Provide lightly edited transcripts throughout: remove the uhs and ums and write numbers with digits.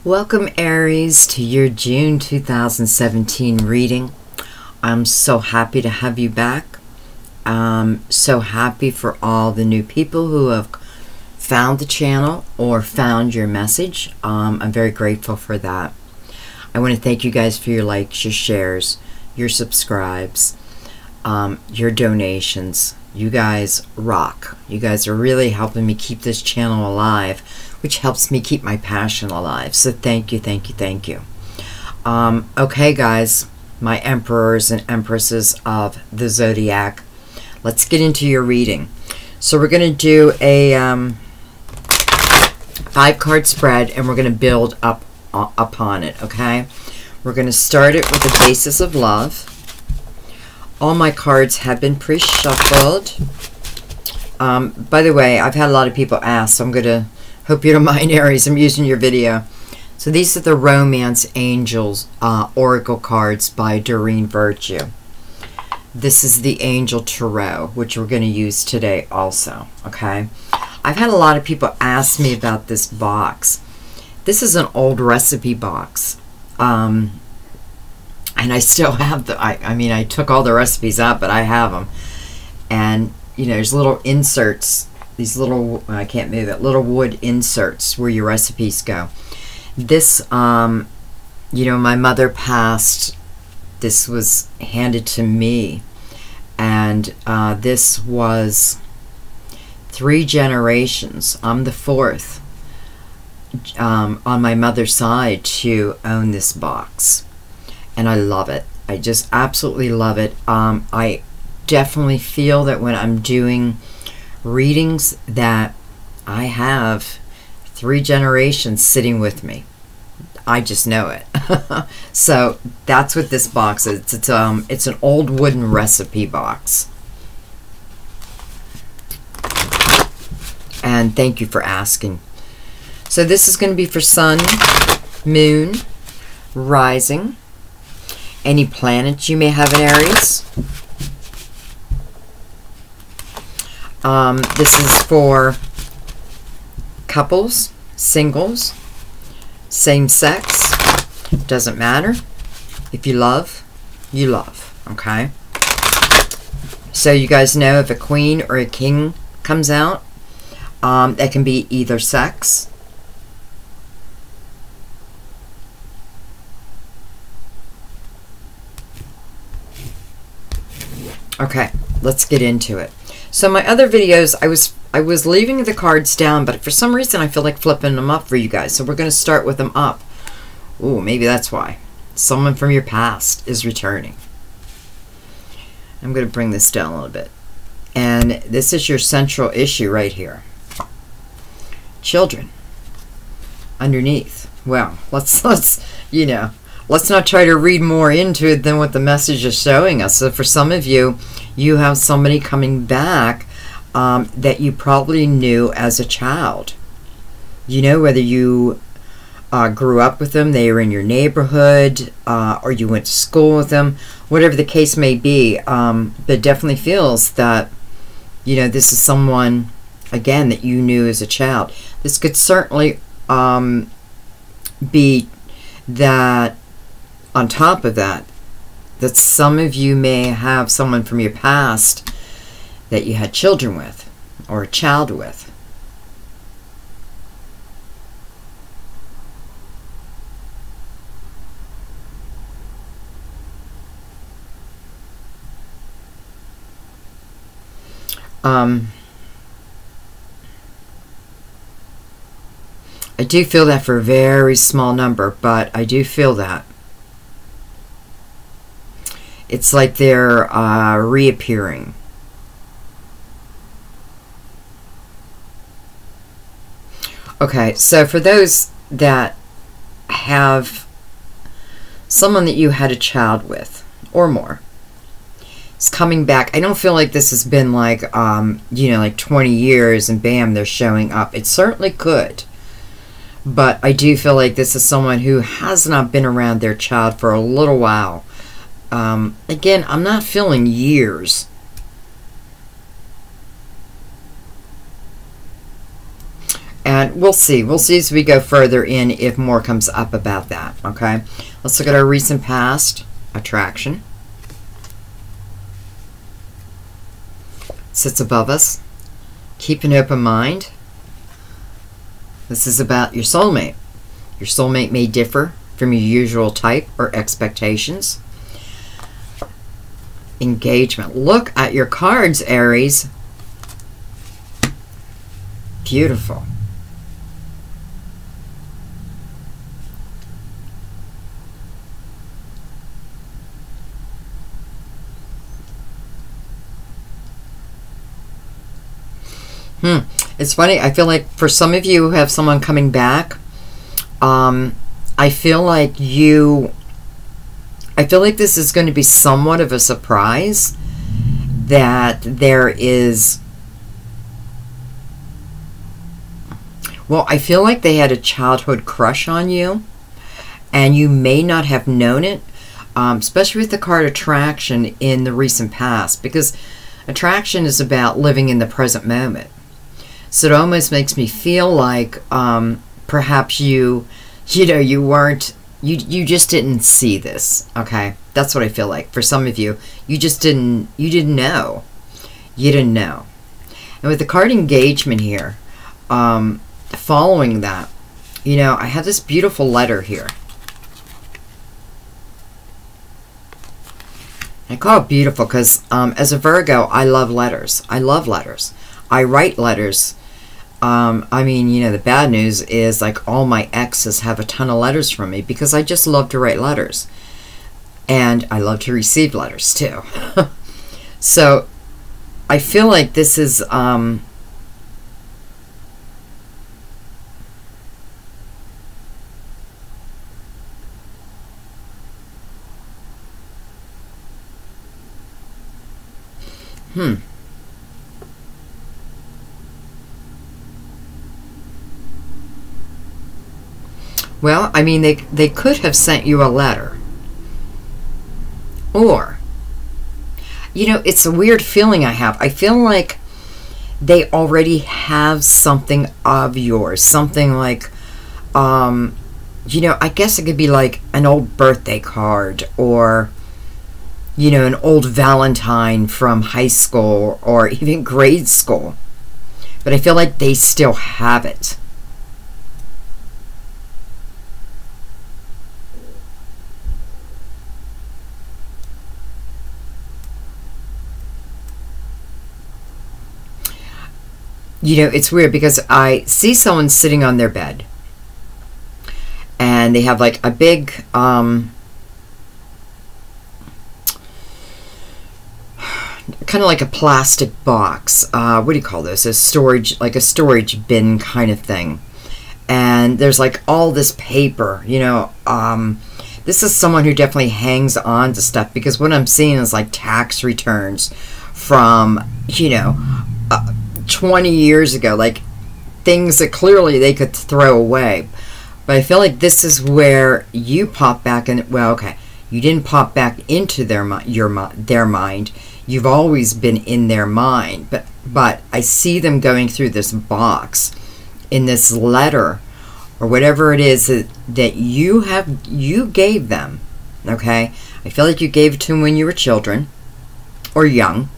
Welcome, Aries, to your June 2017 reading. I'm so happy to have you back. I'm so happy for all the new people who have found the channel or found your message. I'm very grateful for that. I want to thank you guys for your likes, your shares, your subscribes, your donations. You guys rock. You guys are really helping me keep this channel alive, which helps me keep my passion alive. So thank you, thank you, thank you. Okay, guys, my emperors and empresses of the zodiac, let's get into your reading. So we're going to do a 5-card spread, and we're going to build up upon it, okay? We're going to start it with the basis of love. All my cards have been pre-shuffled. By the way, I've had a lot of people ask, so I'm going to, hope you don't mind, Aries, I'm using your video. So these are the Romance Angels Oracle cards by Doreen Virtue. This is the Angel Tarot, which we're going to use today also, okay? I've had a lot of people ask me about this box. This is an old recipe box. And I still have the, I mean, I took all the recipes out, but I have them. And, you know, there's little inserts, these little, I can't move it, little wood inserts where your recipes go. This, you know, my mother passed, this was handed to me. And this was 3 generations. I'm the 4th on my mother's side to own this box. And I love it. I just absolutely love it. I definitely feel that when I'm doing readings that I have 3 generations sitting with me. I just know it. So that's what this box is. It's an old wooden recipe box. And thank you for asking. So this is going to be for Sun, Moon, Rising, any planets you may have in Aries. This is for couples, singles, same sex, doesn't matter. If you love, you love, okay? So you guys know if a queen or a king comes out, that can be either sex. Okay, let's get into it. So my other videos, I was leaving the cards down, but for some reason I feel like flipping them up for you guys. So we're going to start with them up. Ooh, maybe that's why. Someone from your past is returning. I'm going to bring this down a little bit. And this is your central issue right here. Children. Underneath. Well, let's you know, let's not try to read more into it than what the message is showing us. So for some of you, you have somebody coming back that you probably knew as a child. You know, whether you grew up with them, they were in your neighborhood, or you went to school with them, whatever the case may be. But it definitely feels that, you know, this is someone, again, that you knew as a child. This could certainly be that, on top of that, that some of you may have someone from your past that you had children with or a child with. I do feel that for a very small number, but I do feel that. It's like they're reappearing. Okay, so for those that have someone that you had a child with or more, it's coming back. I don't feel like this has been like, you know, like 20 years and bam, they're showing up. It certainly could. But I do feel like this is someone who has not been around their child for a little while. Again, I'm not feeling years. And we'll see. We'll see as we go further in if more comes up about that, okay? Let's look at our recent past attraction. Sits above us. Keep an open mind. This is about your soulmate. Your soulmate may differ from your usual type or expectations. Engagement. Look at your cards, Aries. Beautiful. It's funny. I feel like for some of you who have someone coming back, I feel like this is going to be somewhat of a surprise that there is. Well, I feel like they had a childhood crush on you, and you may not have known it, especially with the card attraction in the recent past, because attraction is about living in the present moment. So it almost makes me feel like perhaps you just didn't see this, okay? That's what I feel like. For some of you, you didn't know. You didn't know. And with the card engagement here, following that, I have this beautiful letter here. I call it beautiful because as a Virgo, I love letters. I love letters. I write letters. The bad news is like all my exes have a ton of letters from me because I just love to write letters. And I love to receive letters too. So I feel like this is Well, they could have sent you a letter. Or, it's a weird feeling I have. I feel like they already have something of yours. Something like, I guess it could be like an old birthday card or, an old Valentine from high school or even grade school. But I feel like they still have it. It's weird because I see someone sitting on their bed and they have like a big kind of like a plastic box. What do you call this? A storage bin kind of thing. And there's like all this paper, this is someone who definitely hangs on to stuff because what I'm seeing is like tax returns from, 20 years ago, like things that clearly they could throw away. But I feel like this is where you pop back in. Well, okay, you didn't pop back into their mind. You've always been in their mind. But I see them going through this box in this letter or whatever it is that you gave them. Okay, I feel like you gave it to them when you were children or young.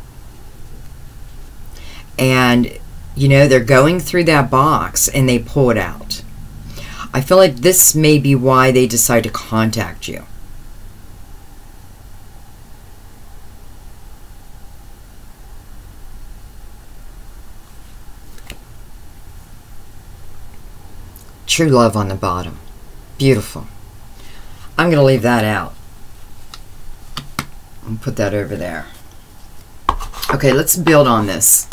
And, they're going through that box and they pull it out. I feel like this may be why they decide to contact you. True love on the bottom. Beautiful. I'm going to leave that out. I'll put that over there. Okay, let's build on this.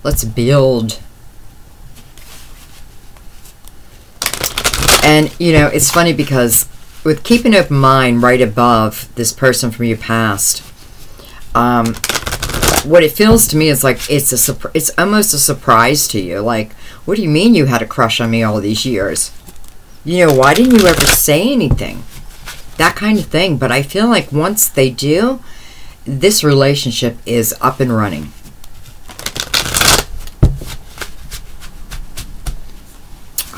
Let's build. And, it's funny because with keep an open mind right above this person from your past, what it feels to me is like it's almost a surprise to you. Like, what do you mean you had a crush on me all these years? Why didn't you ever say anything? That kind of thing. But I feel like once they do, this relationship is up and running.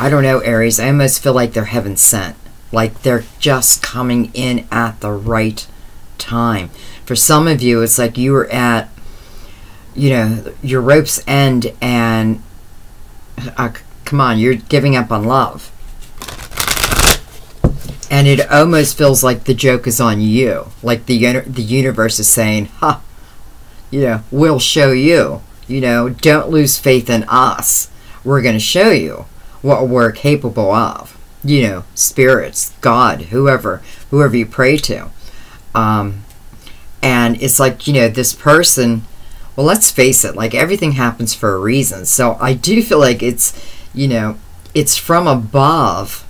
I don't know, Aries, I almost feel like they're heaven sent. Like they're just coming in at the right time. For some of you, it's like you were at, you know, your rope's end, and come on, you're giving up on love. And it almost feels like the joke is on you. Like the universe is saying, ha, you know, we'll show you. You know, don't lose faith in us. We're going to show you what we're capable of. You know, spirits, God, whoever you pray to. And it's like, you know, this person, well, let's face it, like everything happens for a reason. So I do feel like it's, you know, it's from above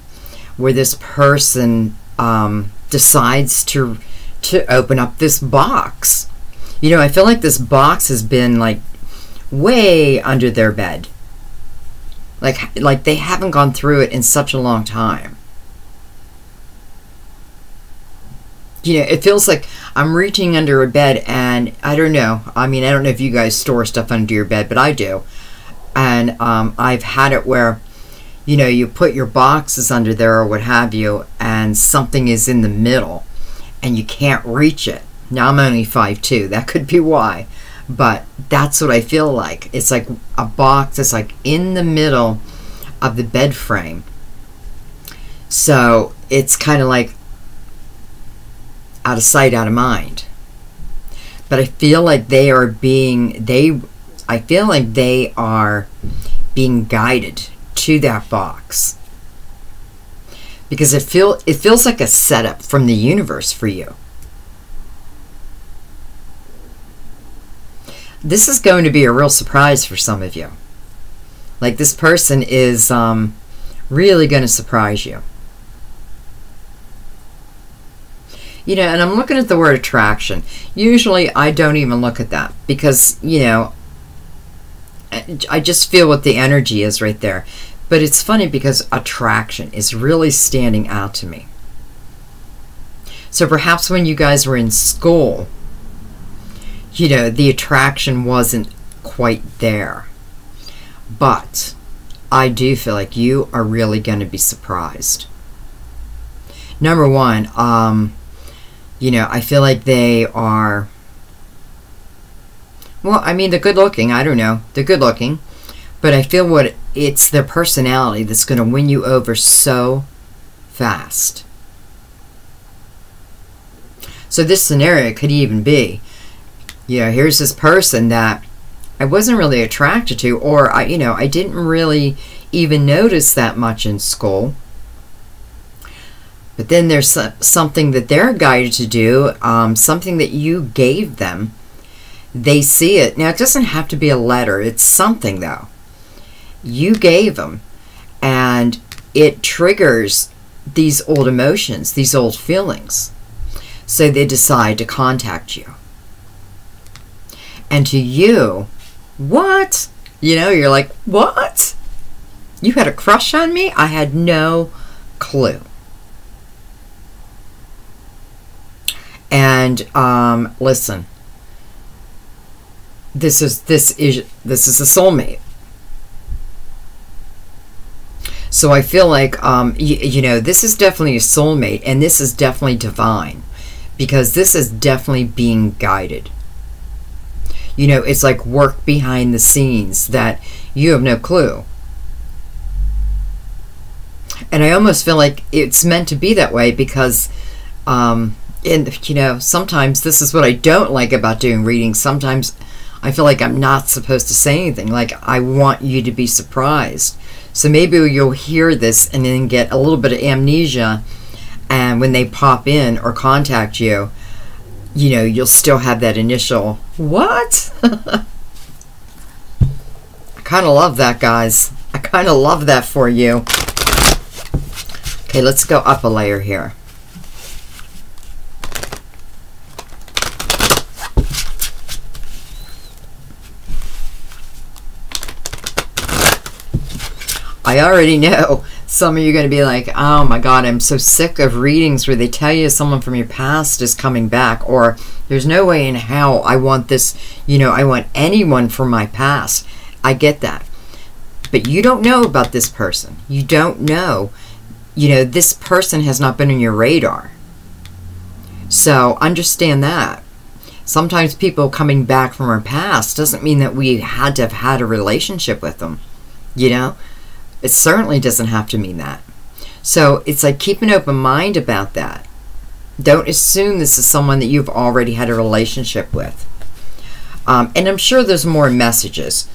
where this person decides to open up this box. You know, I feel like this box has been like way under their bed. Like they haven't gone through it in such a long time. You know, it feels like I'm reaching under a bed, and I don't know. I mean, I don't know if you guys store stuff under your bed, but I do. And I've had it where, you know, you put your boxes under there or what have you, and something is in the middle, and you can't reach it. Now, I'm only 5'2". That could be why. But that's what I feel like. It's like a box that's like in the middle of the bed frame. So it's kind of like out of sight, out of mind. But I feel like they are being guided to that box. Because it feels like a setup from the universe for you. This is going to be a real surprise for some of you. Like this person is really going to surprise you. You know, and I'm looking at the word attraction. Usually I don't even look at that because, you know, I just feel what the energy is right there. But it's funny because attraction is really standing out to me. So perhaps when you guys were in school, you know, the attraction wasn't quite there. But I do feel like you are really going to be surprised. Number one, you know, I feel like they are, well, I mean, they're good looking. I don't know. They're good looking. But I feel it's their personality that's going to win you over so fast. So this scenario could even be, you know, here's this person that I wasn't really attracted to, or I didn't really even notice that much in school. But then there's something that they're guided to do, something that you gave them. They see it. Now, it doesn't have to be a letter. It's something, though. You gave them, and it triggers these old emotions, these old feelings. So they decide to contact you. And to you, what? You know, you're like, what? You had a crush on me? I had no clue. And listen, this is a soulmate. So I feel like you know, this is definitely a soulmate, and this is definitely divine, because this is definitely being guided. You know, it's like work behind the scenes that you have no clue. And I almost feel like it's meant to be that way because, and you know, sometimes this is what I don't like about doing readings. Sometimes I feel like I'm not supposed to say anything. Like, I want you to be surprised. So maybe you'll hear this and then get a little bit of amnesia. And when they pop in or contact you, you know, you'll still have that initial, what? I kind of love that, guys. I kind of love that for you. Okay, let's go up a layer here. I already know some of you are going to be like, oh my God, I'm so sick of readings where they tell you someone from your past is coming back, or there's no way in hell I want this, you know, I want anyone from my past. I get that. But you don't know about this person. You don't know. You know, this person has not been on your radar. So understand that. Sometimes people coming back from our past doesn't mean that we had to have had a relationship with them. You know, it certainly doesn't have to mean that. So it's like, keep an open mind about that. Don't assume this is someone that you've already had a relationship with. And I'm sure there's more messages.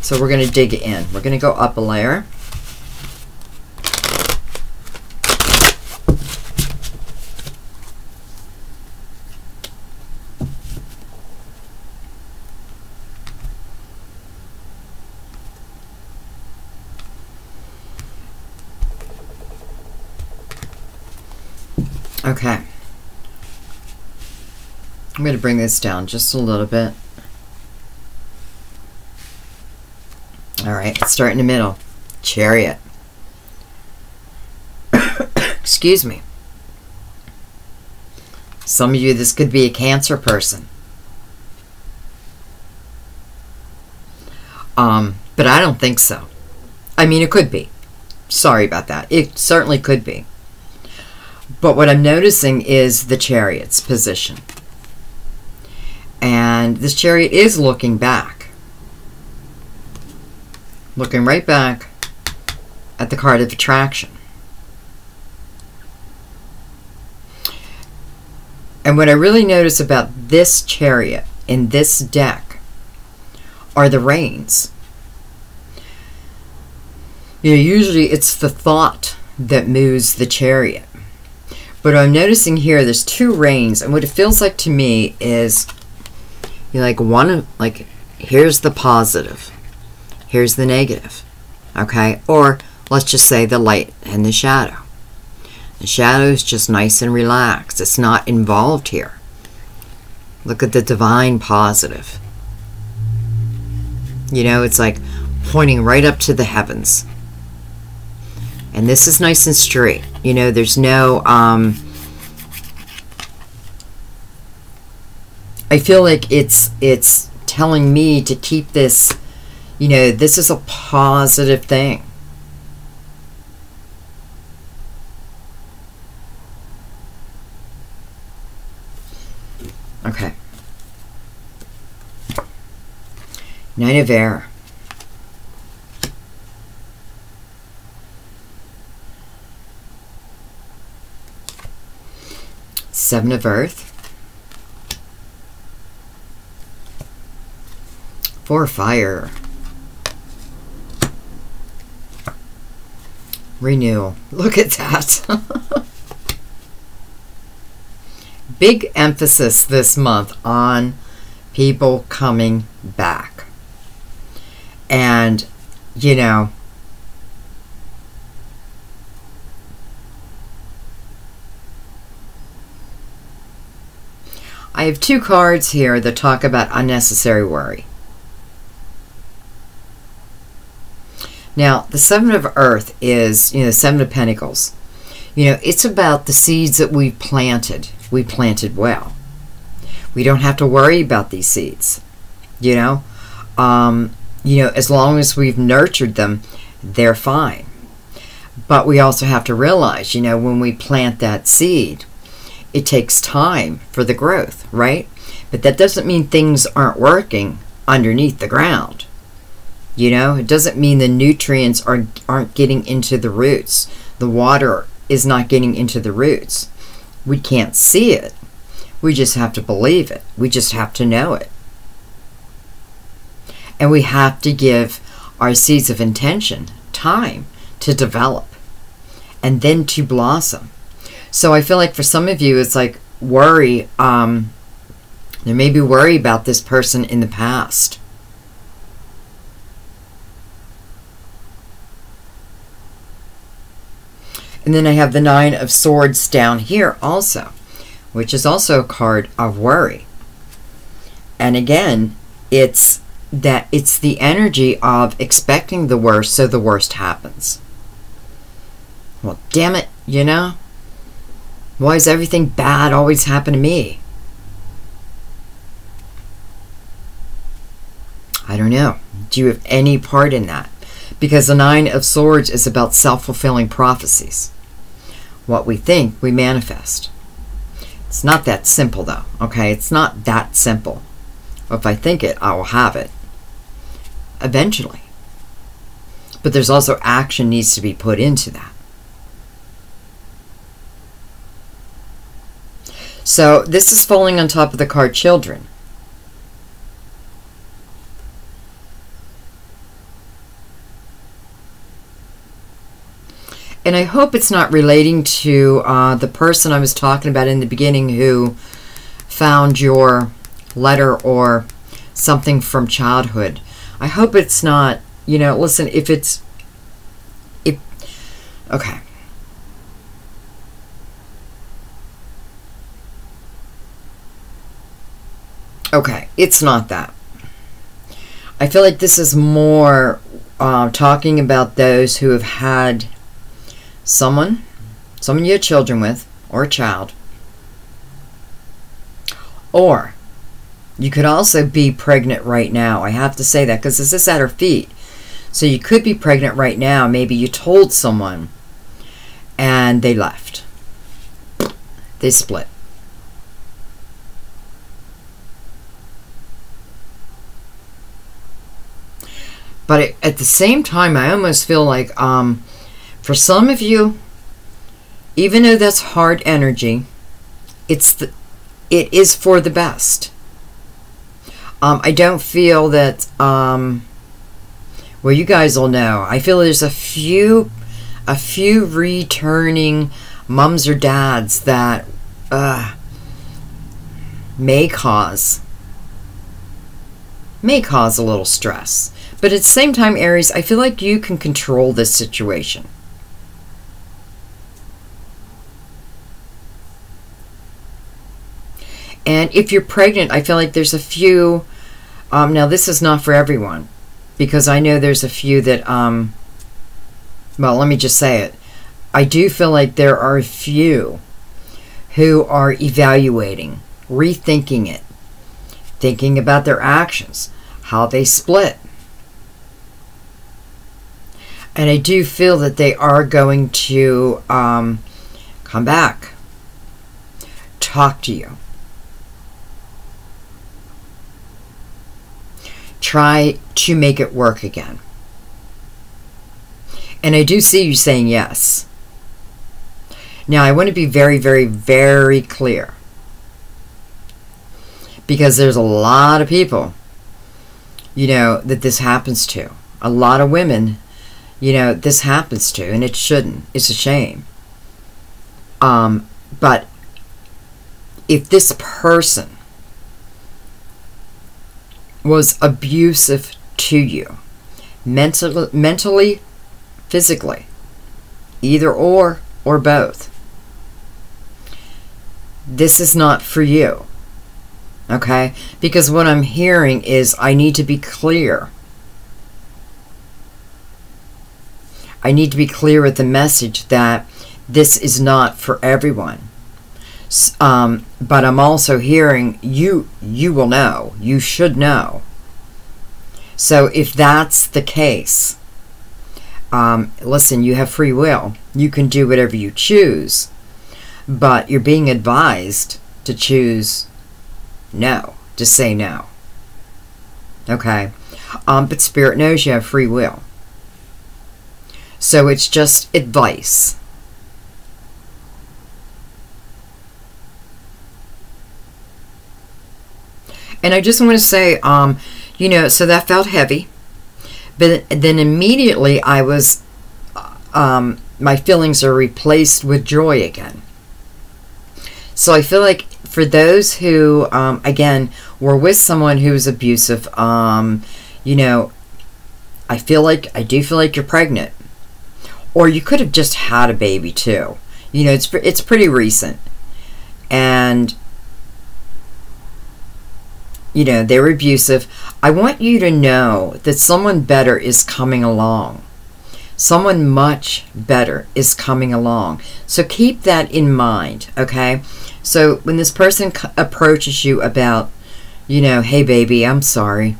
So we're going to dig in. We're going to go up a layer. Okay. I'm going to bring this down just a little bit. All right, let's start in the middle. Chariot. Excuse me. Some of you, this could be a Cancer person. But I don't think so. I mean, it could be. Sorry about that. It certainly could be. But what I'm noticing is the Chariot's position. And this Chariot is looking back. Looking right back at the card of attraction. And what I really notice about this Chariot in this deck are the reins. You know, usually it's the thought that moves the Chariot. But I'm noticing here there's two reins, and what it feels like to me is, you know, like one, like here's the positive, here's the negative, okay? Or let's just say the light and the shadow. The shadow is just nice and relaxed. It's not involved here. Look at the divine positive. You know, it's like pointing right up to the heavens. And this is nice and straight. You know, there's no, I feel like it's telling me to keep this, you know, this is a positive thing. Okay. Knight of Air. Seven of Earth. Four of Fire. Renewal. Look at that. Big emphasis this month on people coming back. And, you know, I have two cards here that talk about unnecessary worry. Now, the Seven of Earth is, you know, Seven of Pentacles. You know, it's about the seeds that we've planted. We planted well. We don't have to worry about these seeds. You know, as long as we've nurtured them, they're fine. But we also have to realize, you know, when we plant that seed, it takes time for the growth, right? But that doesn't mean things aren't working underneath the ground. You know, it doesn't mean the nutrients aren't getting into the roots. The water is not getting into the roots. We can't see it. We just have to believe it. We just have to know it. And we have to give our seeds of intention time to develop and then to blossom. So I feel like for some of you, it's like worry. There may be worry about this person in the past. And then I have the Nine of Swords down here also, which is also a card of worry. And again, it's the energy of expecting the worst, so the worst happens. Well, damn it, you know? Why does everything bad always happen to me? I don't know. Do you have any part in that? Because the Nine of Swords is about self-fulfilling prophecies. What we think, we manifest. It's not that simple, though, okay? It's not that simple. If I think it, I will have it. Eventually. But there's also action needs to be put into that. So this is falling on top of the card children. And I hope it's not relating to the person I was talking about in the beginning who found your letter or something from childhood. I hope it's not, you know, listen, if it's, okay. Okay, it's not that. I feel like this is more talking about those who have had someone you had children with, or a child. Or you could also be pregnant right now. I have to say that because this is at her feet. So you could be pregnant right now. Maybe you told someone and they left. They split. But at the same time, I almost feel like for some of you, even though that's hard energy, it is for the best. I don't feel that, well, you guys will know. I feel there's a few returning mums or dads that may cause a little stress. But at the same time, Aries, I feel like you can control this situation. And if you're pregnant, I feel like there's a few, now this is not for everyone, because I know there's a few that, well, let me just say it. I do feel like there are a few who are evaluating, rethinking it, thinking about their actions, how they split. And I do feel that they are going to come back, talk to you. Try to make it work again. And I do see you saying yes. Now, I want to be very, very, very clear. Because there's a lot of people, you know, that this happens to. A lot of women, you know, this happens to. And it shouldn't. It's a shame. But if this person was abusive to you, mentally, physically, either or both, this is not for you, okay? Because what I'm hearing is I need to be clear. I need to be clear with the message that this is not for everyone. But I'm also hearing you will know. You should know. So if that's the case, listen, you have free will. You can do whatever you choose. But you're being advised to choose no. To say no. Okay? But Spirit knows you have free will. So it's just advice. And I just want to say, you know, so that felt heavy. But then immediately I was, my feelings are replaced with joy again. So I feel like for those who, again, were with someone who was abusive, you know, I do feel like you're pregnant. Or you could have just had a baby too. You know, it's pretty recent. And you know, they were abusive. I want you to know that someone better is coming along. Someone much better is coming along. So keep that in mind, okay? So when this person approaches you about, you know, hey baby, I'm sorry.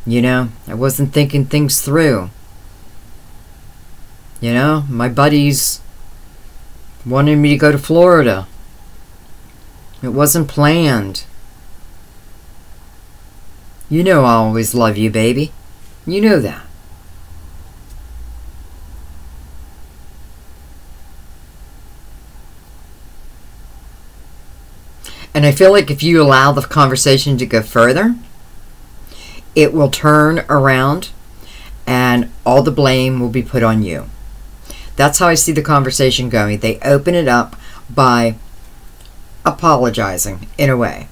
You know, I wasn't thinking things through. You know, my buddies wanted me to go to Florida. It wasn't planned. You know I always love you, baby. You know that. And I feel like if you allow the conversation to go further, it will turn around and all the blame will be put on you. That's how I see the conversation going. They open it up by apologizing in a way,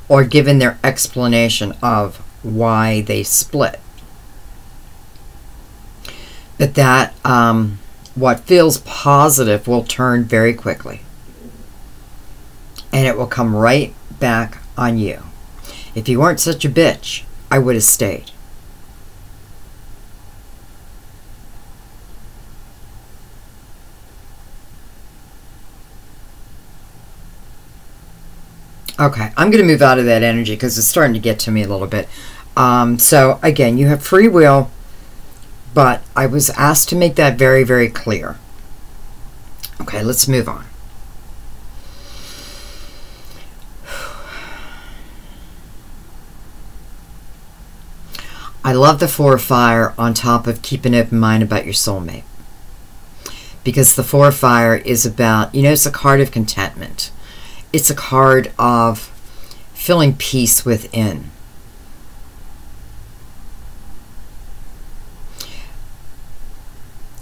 or giving their explanation of why they split. But that what feels positive will turn very quickly. And it will come right back on you. If you weren't such a bitch, I would have stayed. Okay, I'm going to move out of that energy because it's starting to get to me a little bit. So, again, you have free will, but I was asked to make that very, very clear. Okay, let's move on. I love the Four of Fire on top of keeping an open mind about your soulmate. Because the Four of Fire is about, you know, it's a card of contentment. It's a card of feeling peace within.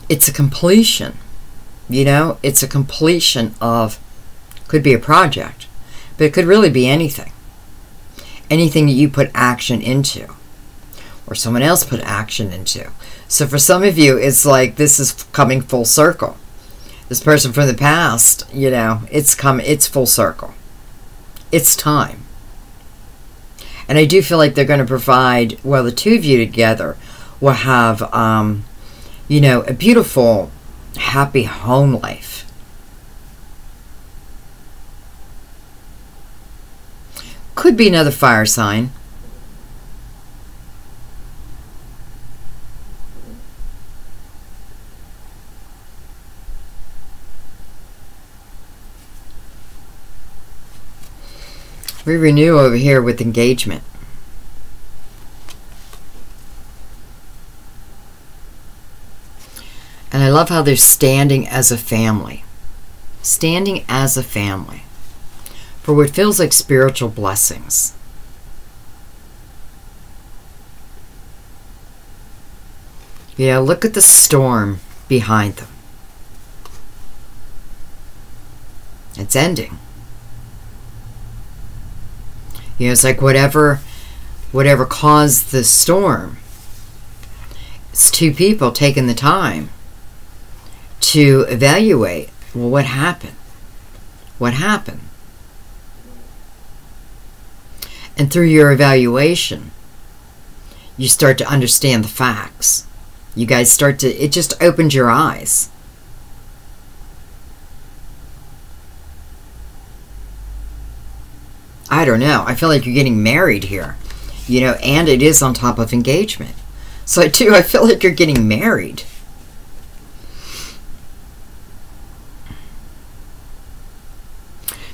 It's a completion. You know, it's a completion of, could be a project, but it could really be anything. Anything that you put action into, or someone else put action into. So for some of you, it's like this is coming full circle. This person from the past, you know, it's full circle. It's time. And I do feel like they're going to provide, well, the two of you together will have, you know, a beautiful, happy home life. Could be another fire sign. We renew over here with engagement. And I love how they're standing as a family. Standing as a family. For what feels like spiritual blessings. Yeah, look at the storm behind them. It's ending. You know, it's like whatever caused the storm, it's two people taking the time to evaluate, well, what happened? What happened? And through your evaluation, you start to understand the facts. You guys start to, it just opened your eyes. I don't know. I feel like you're getting married here. You know, and it is on top of engagement. So I feel like you're getting married.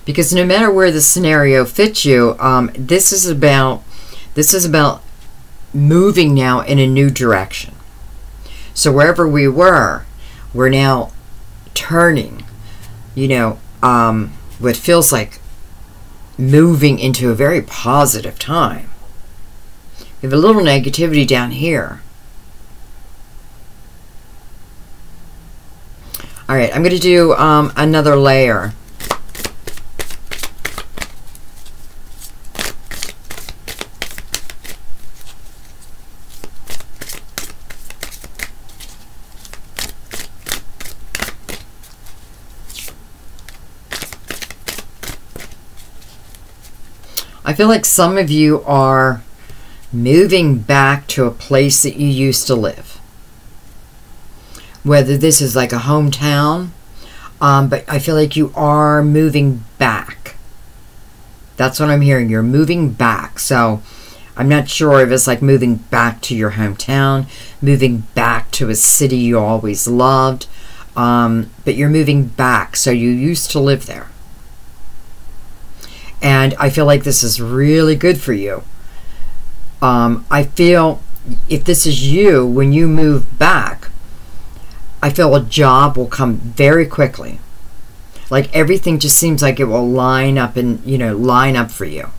Because no matter where the scenario fits you, this is about moving now in a new direction. So wherever we were, we're now turning, you know, what feels like moving into a very positive time. We have a little negativity down here. All right, I'm going to do another layer. I feel like some of you are moving back to a place that you used to live. Whether this is like a hometown, but I feel like you are moving back. That's what I'm hearing. You're moving back. So I'm not sure if it's like moving back to your hometown, moving back to a city you always loved, but you're moving back, so you used to live there. And I feel like this is really good for you. I feel if this is you, when you move back, I feel a job will come very quickly. Like everything just seems like it will line up and, you know, line up for you.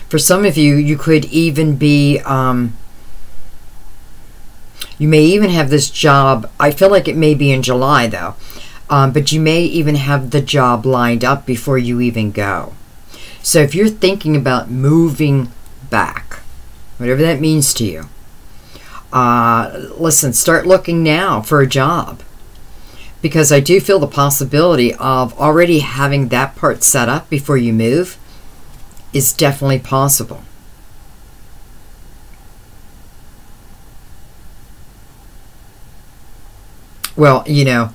For some of you, you could even be, you may even have this job. I feel like it may be in July though. But you may even have the job lined up before you even go. So if you're thinking about moving back, whatever that means to you, listen, start looking now for a job. Because I do feel the possibility of already having that part set up before you move is definitely possible. Well, you know,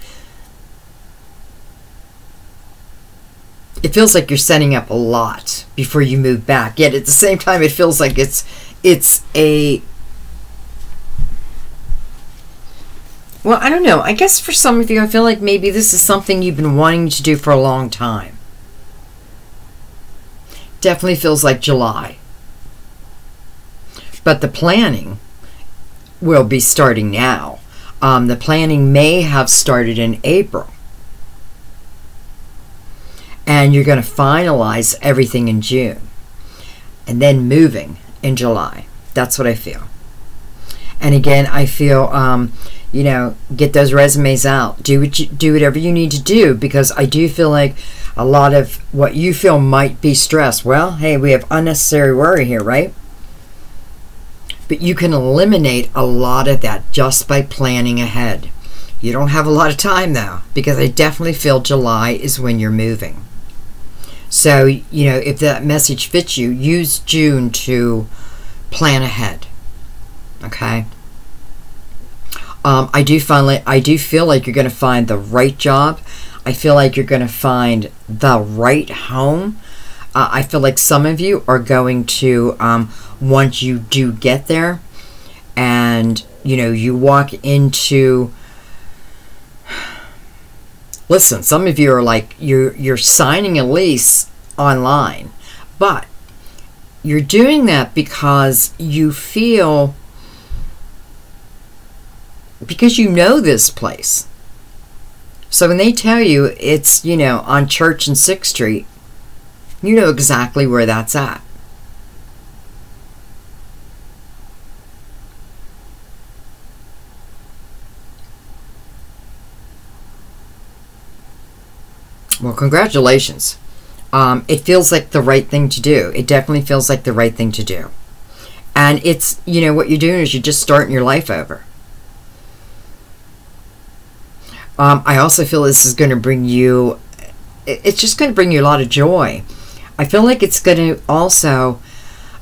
it feels like you're setting up a lot before you move back. Yet at the same time, it feels like it's a... Well, I don't know. I guess for some of you, I feel like maybe this is something you've been wanting to do for a long time. Definitely feels like July. But the planning will be starting now. The planning may have started in April. And you're going to finalize everything in June. And then moving in July. That's what I feel. And again, I feel, you know, get those resumes out. Do whatever you need to do, because I do feel like a lot of what you feel might be stress. Well, hey, we have unnecessary worry here, right? But you can eliminate a lot of that just by planning ahead. You don't have a lot of time though, because I definitely feel July is when you're moving. So, you know, if that message fits you, use June to plan ahead. Okay? I do feel like you're going to find the right job. I feel like you're going to find the right home. I feel like some of you are going to, once you do get there, and, you know, you walk into... Listen, some of you are like, you're signing a lease online, but you're doing that because you feel, because you know this place. So when they tell you it's, you know, on Church and 6th Street, you know exactly where that's at. Well, congratulations. It feels like the right thing to do. It definitely feels like the right thing to do. And it's, you know, what you're doing is you're just starting your life over. I also feel this is going to bring you, it's just going to bring you a lot of joy. I feel like it's going to also,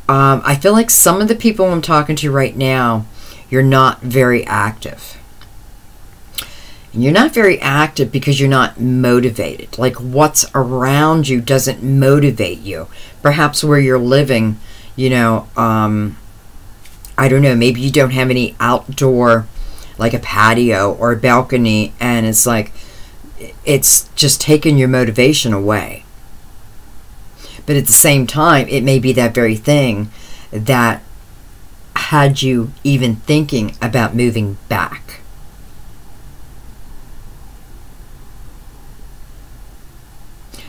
I feel like some of the people I'm talking to right now, you're not very active. And you're not very active because you're not motivated. Like what's around you doesn't motivate you. Perhaps where you're living, you know, I don't know, maybe you don't have any outdoor, like a patio or a balcony, and it's like, it's just taking your motivation away. But at the same time, it may be that very thing that had you even thinking about moving back.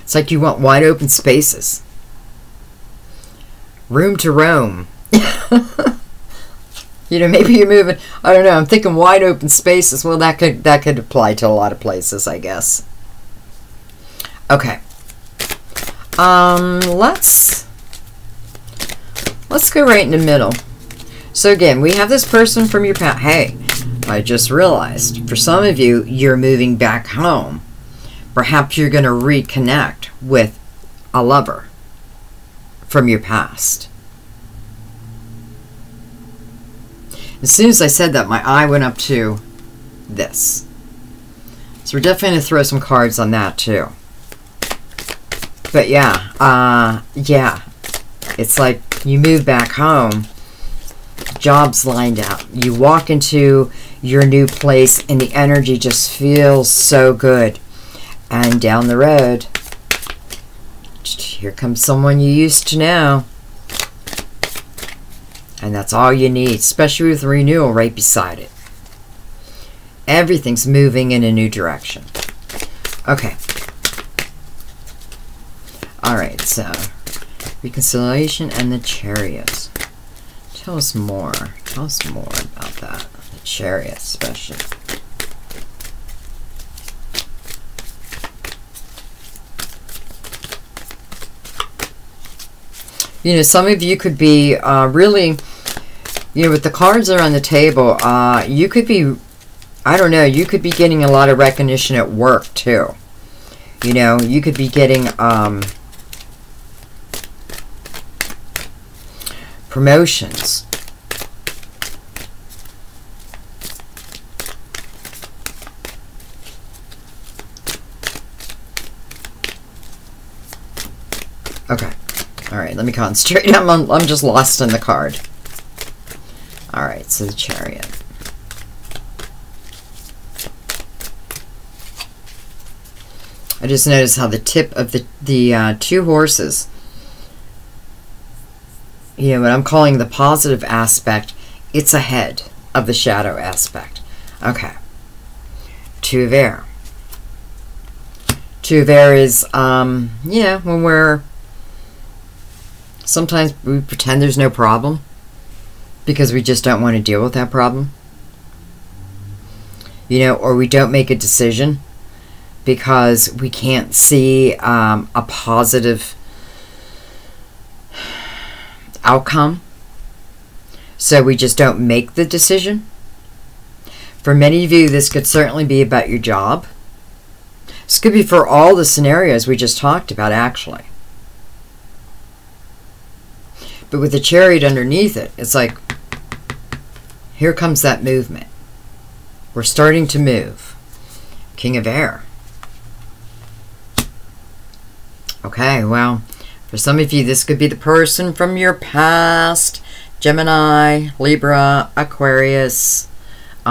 It's like you want wide open spaces. Room to roam. You know, maybe you're moving, I don't know, I'm thinking wide open spaces. Well, that could apply to a lot of places, I guess. Okay. Let's go right in the middle. So again, we have this person from your past. Hey, I just realized, for some of you, you're moving back home. Perhaps you're going to reconnect with a lover from your past. As soon as I said that, my eye went up to this. So we're definitely going to throw some cards on that too. But yeah, yeah. It's like you move back home, jobs lined out. You walk into your new place and the energy just feels so good. And down the road, here comes someone you used to know. And that's all you need, especially with renewal right beside it. Everything's moving in a new direction. Okay. Alright, so reconciliation and the Chariot. Tell us more. Tell us more about that. The Chariot, especially. You know, some of you could be really, you know, with the cards that are on the table, you could be, I don't know, you could be getting a lot of recognition at work, too. You know, you could be getting promotions. Okay. All right, let me concentrate. I'm just lost in the card. All right, so the Chariot. I just noticed how the tip of the two horses, you know, what I'm calling the positive aspect, it's ahead of the shadow aspect. Okay. Two of Air. Two of Air is, you know, when we're, sometimes we pretend there's no problem because we just don't want to deal with that problem. You know, or we don't make a decision because we can't see a positive outcome. So we just don't make the decision. For many of you, this could certainly be about your job. This could be for all the scenarios we just talked about, actually. But with the Chariot underneath it, it's like, here comes that movement. We're starting to move. King of Air. Okay, well, for some of you, this could be the person from your past. Gemini, Libra, Aquarius,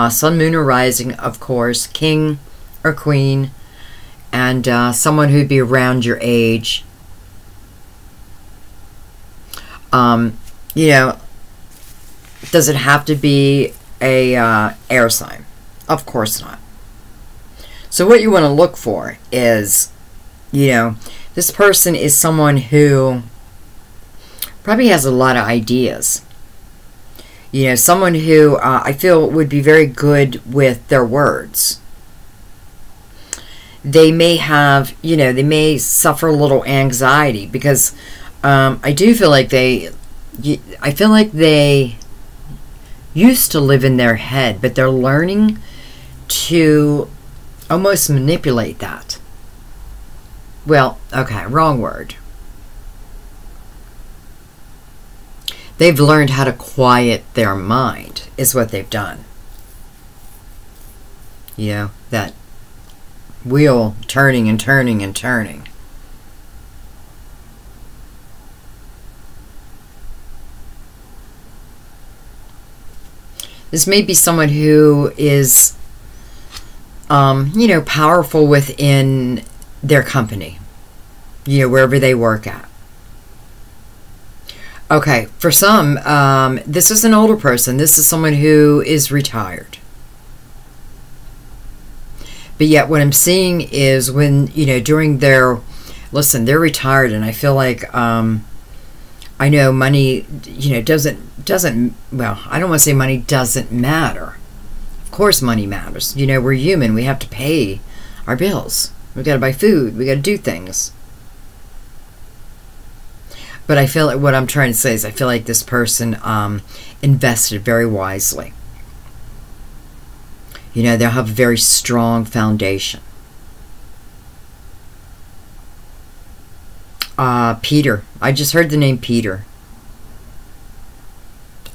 Sun, Moon, or Rising, of course. King or Queen. And someone who'd be around your age. You know, does it have to be a air sign? Of course not. So what you want to look for is, you know, this person is someone who probably has a lot of ideas. You know, someone who I feel would be very good with their words. They may have, you know, they may suffer a little anxiety because I do feel like they used to live in their head, but they're learning to almost manipulate that. Well, okay, wrong word. They've learned how to quiet their mind, is what they've done. You know, that wheel turning and turning and turning. This may be someone who is, you know, powerful within their company, you know, wherever they work at. Okay, for some, this is an older person. This is someone who is retired. But yet what I'm seeing is when, you know, during their, listen, they're retired, and I feel like, I know money, you know, doesn't, well, I don't want to say money doesn't matter. Of course money matters. You know, we're human. We have to pay our bills. We've got to buy food. We got to do things. But I feel like what I'm trying to say is I feel like this person invested very wisely. You know, they'll have a very strong foundation. Peter. I just heard the name Peter.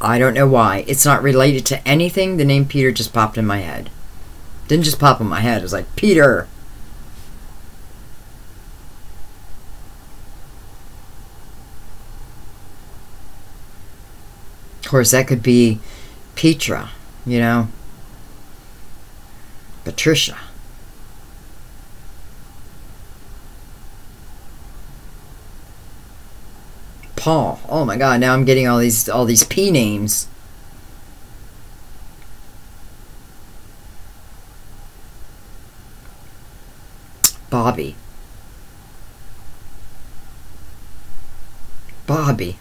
I don't know why. It's not related to anything. The name Peter just popped in my head. Didn't just pop in my head. It was like, Peter. Of course, that could be Petra, you know, Patricia. Paul. Oh my God, now I'm getting all these P names. Bobby. Bobby.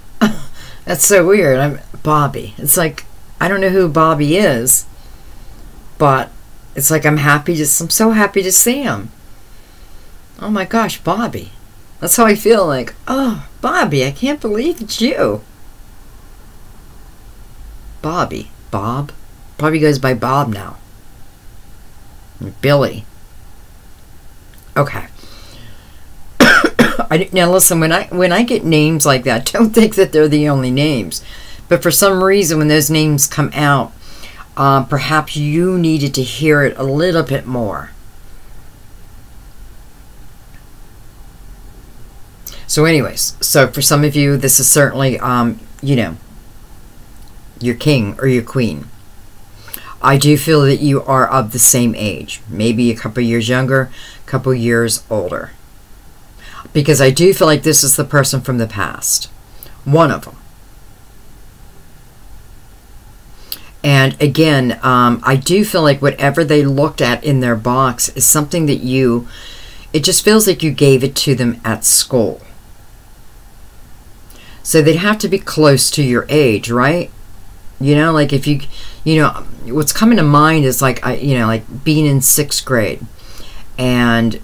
That's so weird. I'm Bobby. It's like, I don't know who Bobby is, but it's like I'm so happy to see him. Oh my gosh, Bobby. That's how I feel, like, oh, Bobby, I can't believe it's you. Bobby. Bob? Probably goes by Bob now. Billy. Okay. Now listen, when I get names like that, don't think that they're the only names. But for some reason, when those names come out, perhaps you needed to hear it a little bit more. So anyways, so for some of you, this is certainly, you know, your king or your queen. I do feel that you are of the same age. Maybe a couple years younger, a couple years older. Because I do feel like this is the person from the past. One of them. And again, I do feel like whatever they looked at in their box is something that it just feels like you gave it to them at school. So they'd have to be close to your age, right? You know, like if you know, what's coming to mind is like, you know, like being in 6th grade and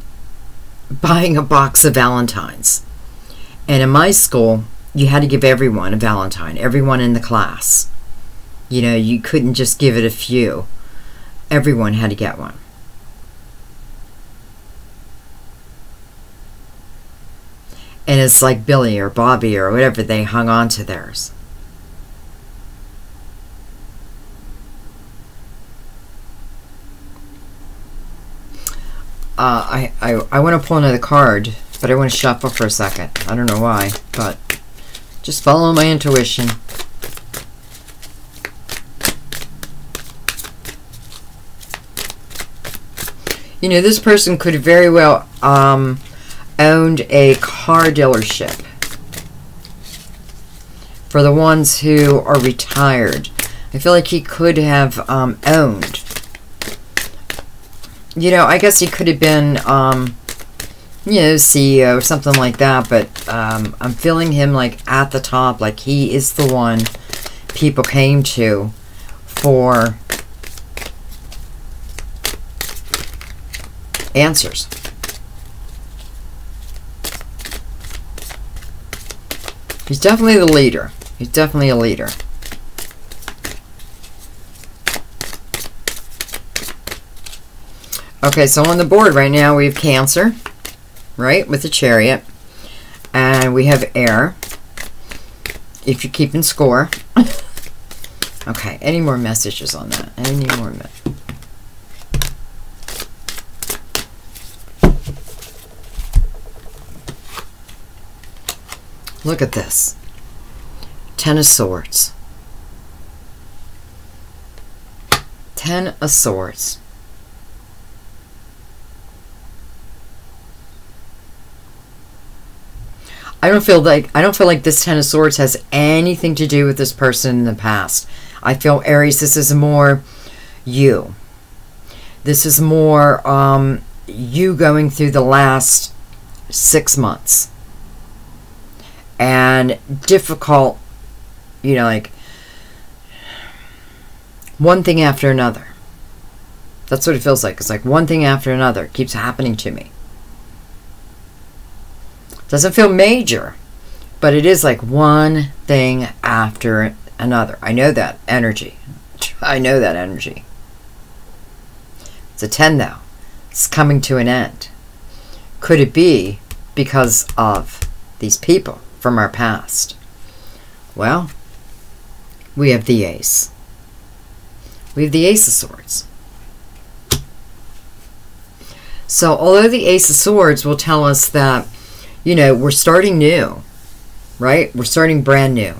buying a box of Valentines. And in my school, you had to give everyone a Valentine, everyone in the class. You know, you couldn't just give it a few. Everyone had to get one. And it's like Billy or Bobby or whatever, they hung on to theirs. I want to pull another card, but I want to shuffle for a second. I don't know why, but just follow my intuition. You know, this person could very well owned a car dealership. For the ones who are retired, I feel like he could have owned. You know, I guess he could have been, you know, CEO or something like that, but I'm feeling him like at the top, like he is the one people came to for answers. He's definitely the leader. He's definitely a leader. Okay, so on the board right now we have Cancer, right, with the Chariot. And we have Air, if you're keeping score. Okay, any more messages on that? Any more Look at this. 10 of Swords. 10 of Swords. I don't feel like this 10 of Swords has anything to do with this person in the past. I feel, Aries, this is more you. This is more you going through the last 6 months. And difficult, you know, like one thing after another. That's what it feels like. It's like one thing after another keeps happening to me. Doesn't feel major, but it is like one thing after another. I know that energy. I know that energy. It's a 10 though. It's coming to an end. Could it be because of these people from our past? Well, we have the Ace. We have the Ace of Swords. So although the Ace of Swords will tell us that, you know, we're starting new, right? We're starting brand new.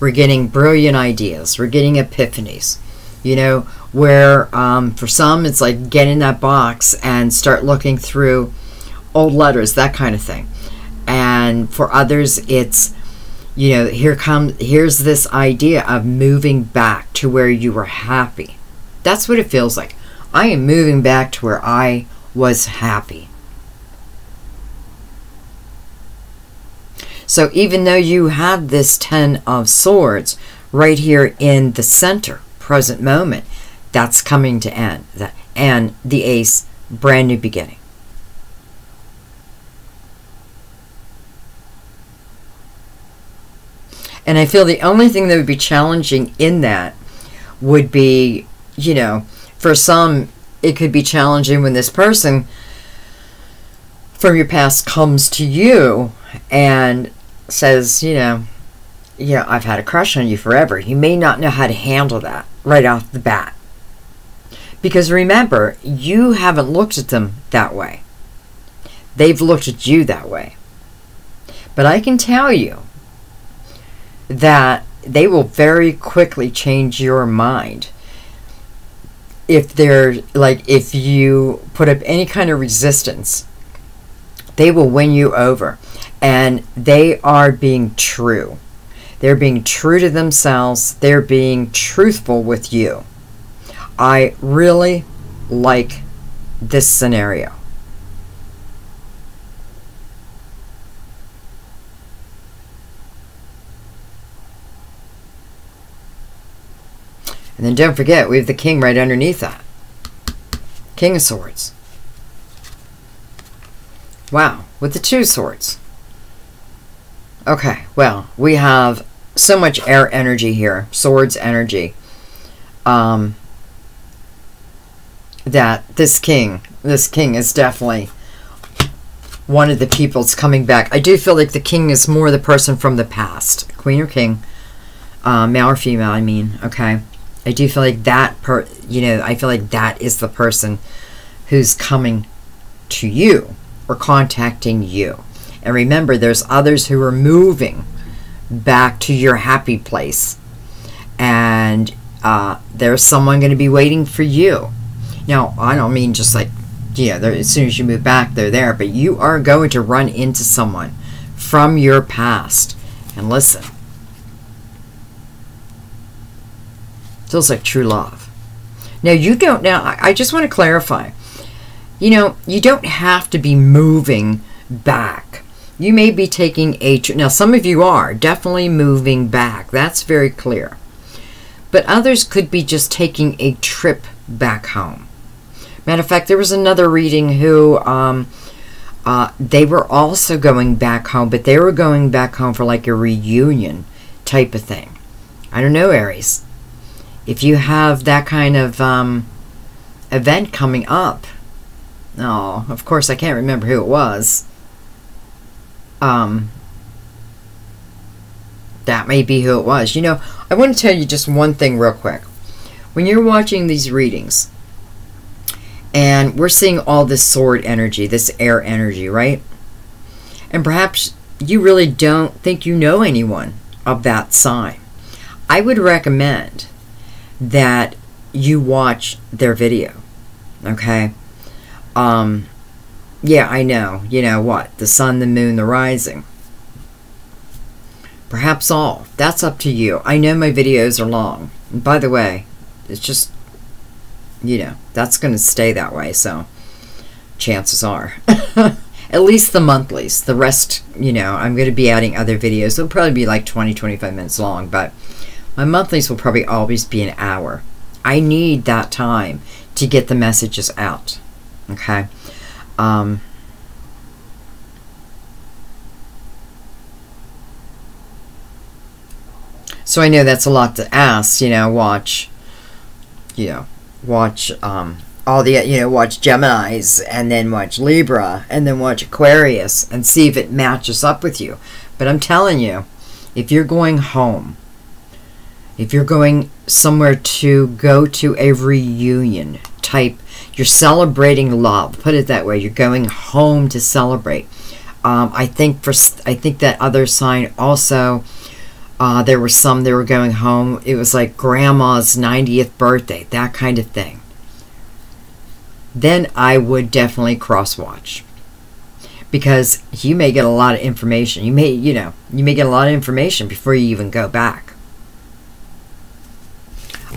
We're getting brilliant ideas. We're getting epiphanies. You know, where for some it's like get in that box and start looking through old letters, that kind of thing. And for others it's, you know, here's this idea of moving back to where you were happy. That's what it feels like. I am moving back to where I was happy. So even though you have this 10 of Swords right here in the center, present moment, that's coming to end. And the Ace, brand new beginning. And I feel the only thing that would be challenging in that would be, you know, for some, it could be challenging when this person from your past comes to you and says, you know, yeah, I've had a crush on you forever. You may not know how to handle that right off the bat. Because remember, you haven't looked at them that way. They've looked at you that way. But I can tell you that they will very quickly change your mind. If they're like, if you put up any kind of resistance, they will win you over. And they are being true. They're being true to themselves. They're being truthful with you. I really like this scenario. And then don't forget, we have the King right underneath that. King of Swords. Wow, with the 2 swords. Okay, well, we have so much air energy here, swords energy, that this king is definitely one of the people that's coming back. I do feel like the king is more the person from the past, queen or king, male or female, I mean, okay? I do feel like that, you know, I feel like that is the person who's coming to you or contacting you. And remember, there's others who are moving back to your happy place. And there's someone going to be waiting for you. Now, I don't mean just like, yeah, as soon as you move back, they're there. But you are going to run into someone from your past. And listen. Feels like true love. Now, you don't, now, I just want to clarify. You know, you don't have to be moving back. You may be taking a trip. Now, some of you are definitely moving back. That's very clear. But others could be just taking a trip back home. Matter of fact, there was another reading who they were also going back home, but they were going back home for like a reunion type of thing. I don't know, Aries. If you have that kind of event coming up, oh, of course, I can't remember who it was. That may be who it was. You know, I want to tell you just one thing real quick. When you're watching these readings, and we're seeing all this sword energy, this air energy, right? And perhaps you really don't think you know anyone of that sign. I would recommend that you watch their video, okay? Yeah, I know. You know what? The sun, the moon, the rising. Perhaps all. That's up to you. I know my videos are long. And by the way, it's just, you know, that's going to stay that way. So, chances are. At least the monthlies. The rest, you know, I'm going to be adding other videos. They'll probably be like 20, 25 minutes long. But my monthlies will probably always be an hour. I need that time to get the messages out. Okay? So I know that's a lot to ask, you know, watch all the, you know, watch Geminis, and then watch Libra, and then watch Aquarius, and see if it matches up with you. But I'm telling you, if you're going home, if you're going somewhere to go to a reunion type, you're celebrating love, put it that way, you're going home to celebrate. I think that other sign also, There were some that were going home. It was like grandma's 90th birthday, that kind of thing. Then I would definitely cross-watch. Because you may get a lot of information. You may get a lot of information before you even go back.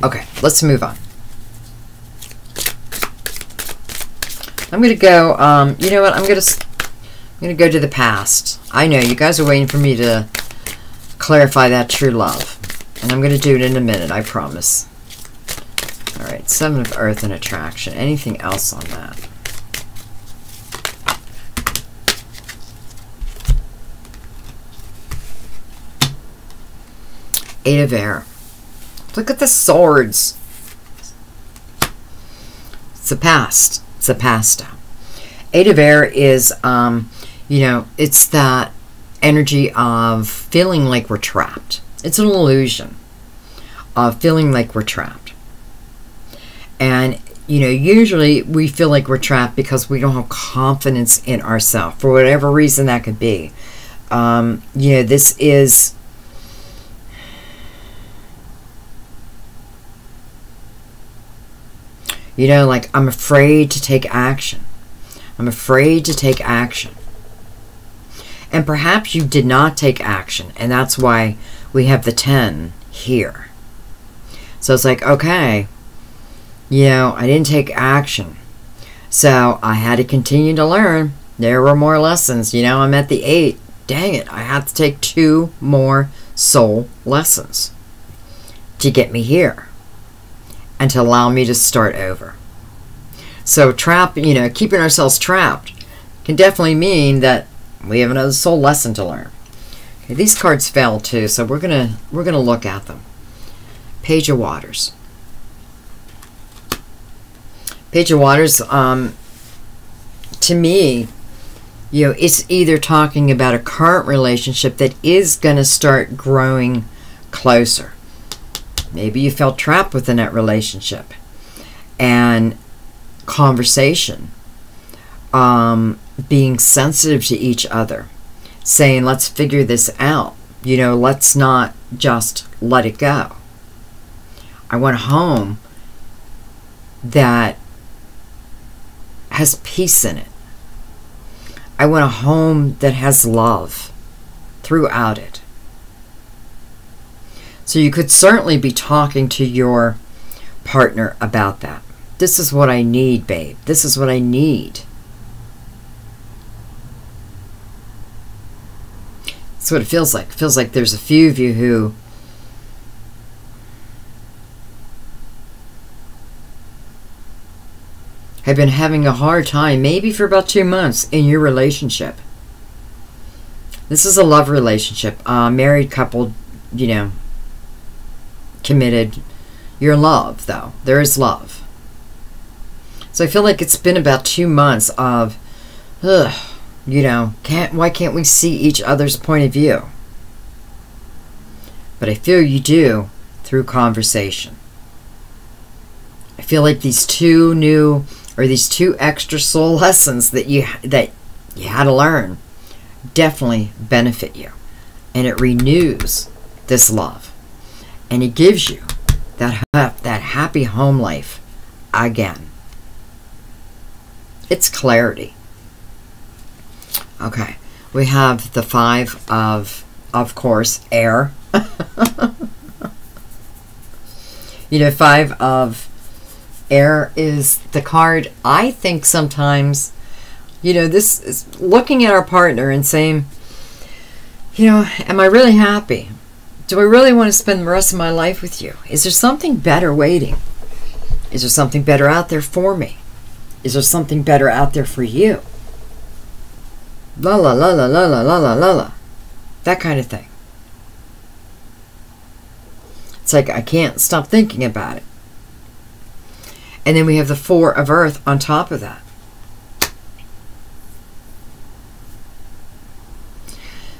Okay, let's move on. I'm going to go, you know what, I'm going to go to the past. I know, you guys are waiting for me to clarify that true love. And I'm going to do it in a minute, I promise. Alright, 7 of Earth and Attraction. Anything else on that? Eight of Air. Look at the swords. It's the past. It's the past now. Eight of Air is, you know, it's that energy of feeling like we're trapped. It's an illusion of feeling like we're trapped. And, you know, usually we feel like we're trapped because we don't have confidence in ourselves, for whatever reason that could be. You know, this is... You know, like, I'm afraid to take action. I'm afraid to take action. And perhaps you did not take action, and that's why we have the 10 here. So it's like, okay, you know, I didn't take action. So I had to continue to learn. There were more lessons. You know, I'm at the 8. Dang it, I have to take 2 more soul lessons to get me here. And to allow me to start over. So you know, keeping ourselves trapped can definitely mean that we have another soul lesson to learn. Okay, these cards fell too, so we're gonna look at them. Page of Waters. Page of Waters, to me, you know, it's either talking about a current relationship that is gonna start growing closer. Maybe you felt trapped within that relationship. And conversation. Being sensitive to each other. Saying, let's figure this out. You know, let's not just let it go. I want a home that has peace in it. I want a home that has love throughout it. So you could certainly be talking to your partner about that. This is what I need, babe. This is what I need. That's what it feels like. It feels like there's a few of you who have been having a hard time, maybe for about 2 months, in your relationship. This is a love relationship. Married couple, you know, committed. You're in love, though. There is love. So I feel like it's been about 2 months of, you know, why can't we see each other's point of view? But I feel you do through conversation. I feel like these 2 new, or these 2 extra soul lessons that you had to learn definitely benefit you. And it renews this love. And it gives you that happy home life again. It's clarity. Okay, we have the 5 of course, air. You know, 5 of air is the card. I think sometimes, you know, this is looking at our partner and saying, you know, am I really happy? Do I really want to spend the rest of my life with you? Is there something better waiting? Is there something better out there for me? Is there something better out there for you? La la la la la la la la la la. That kind of thing. It's like I can't stop thinking about it. And then we have the 4 of Earth on top of that.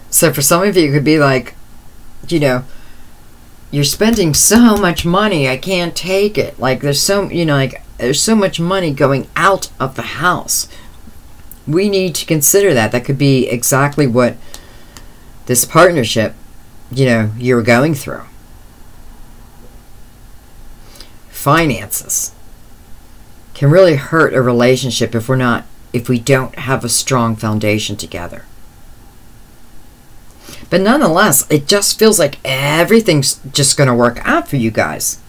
So for some of you, it could be like, you know, you're spending so much money, I can't take it. Like there's so, you know, like there's so much money going out of the house. We need to consider that. That could be exactly what this partnership you're going through. Finances can really hurt a relationship if we don't have a strong foundation together. But nonetheless, it just feels like everything's just going to work out for you guys.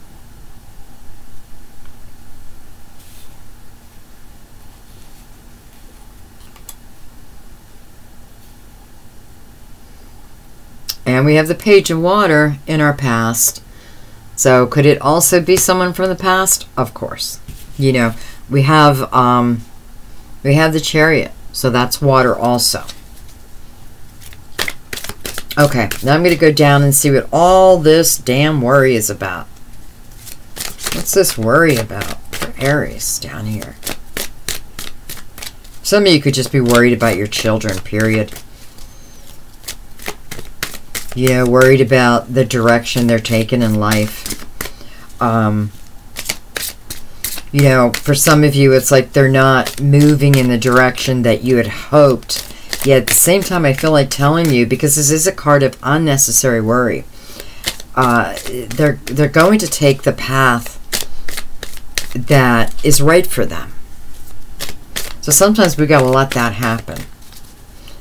And we have the Page of Water in our past. So could it also be someone from the past? Of course. We have the Chariot. So that's water also. Okay, now I'm going to go down and see what all this damn worry is about. What's this worry about for Aries down here? Some of you could just be worried about your children, period. Worried about the direction they're taking in life. For some of you, it's like they're not moving in the direction that you had hoped. Yet at the same time, I feel like telling you, because this is a card of unnecessary worry, they're going to take the path that is right for them. So sometimes we got to let that happen.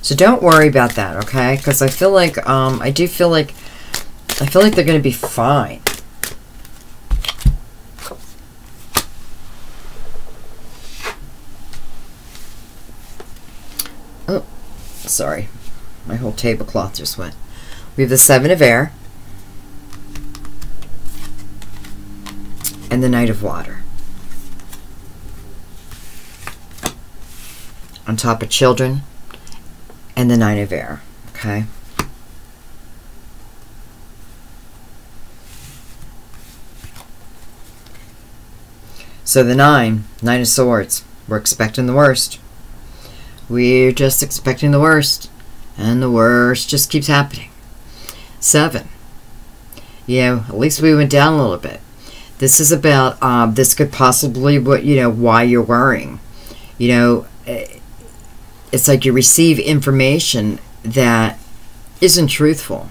So don't worry about that, okay? Because I feel like I feel like they're going to be fine. Oh, sorry. My whole tablecloth just went. We have the Seven of Air and the Knight of Water. On top of children and the Nine of Air, okay? So the Nine of Swords, we're expecting the worst. We're just expecting the worst, and the worst just keeps happening. 7, at least we went down a little bit. This is about, this could possibly, why you're worrying. It's like you receive information that isn't truthful.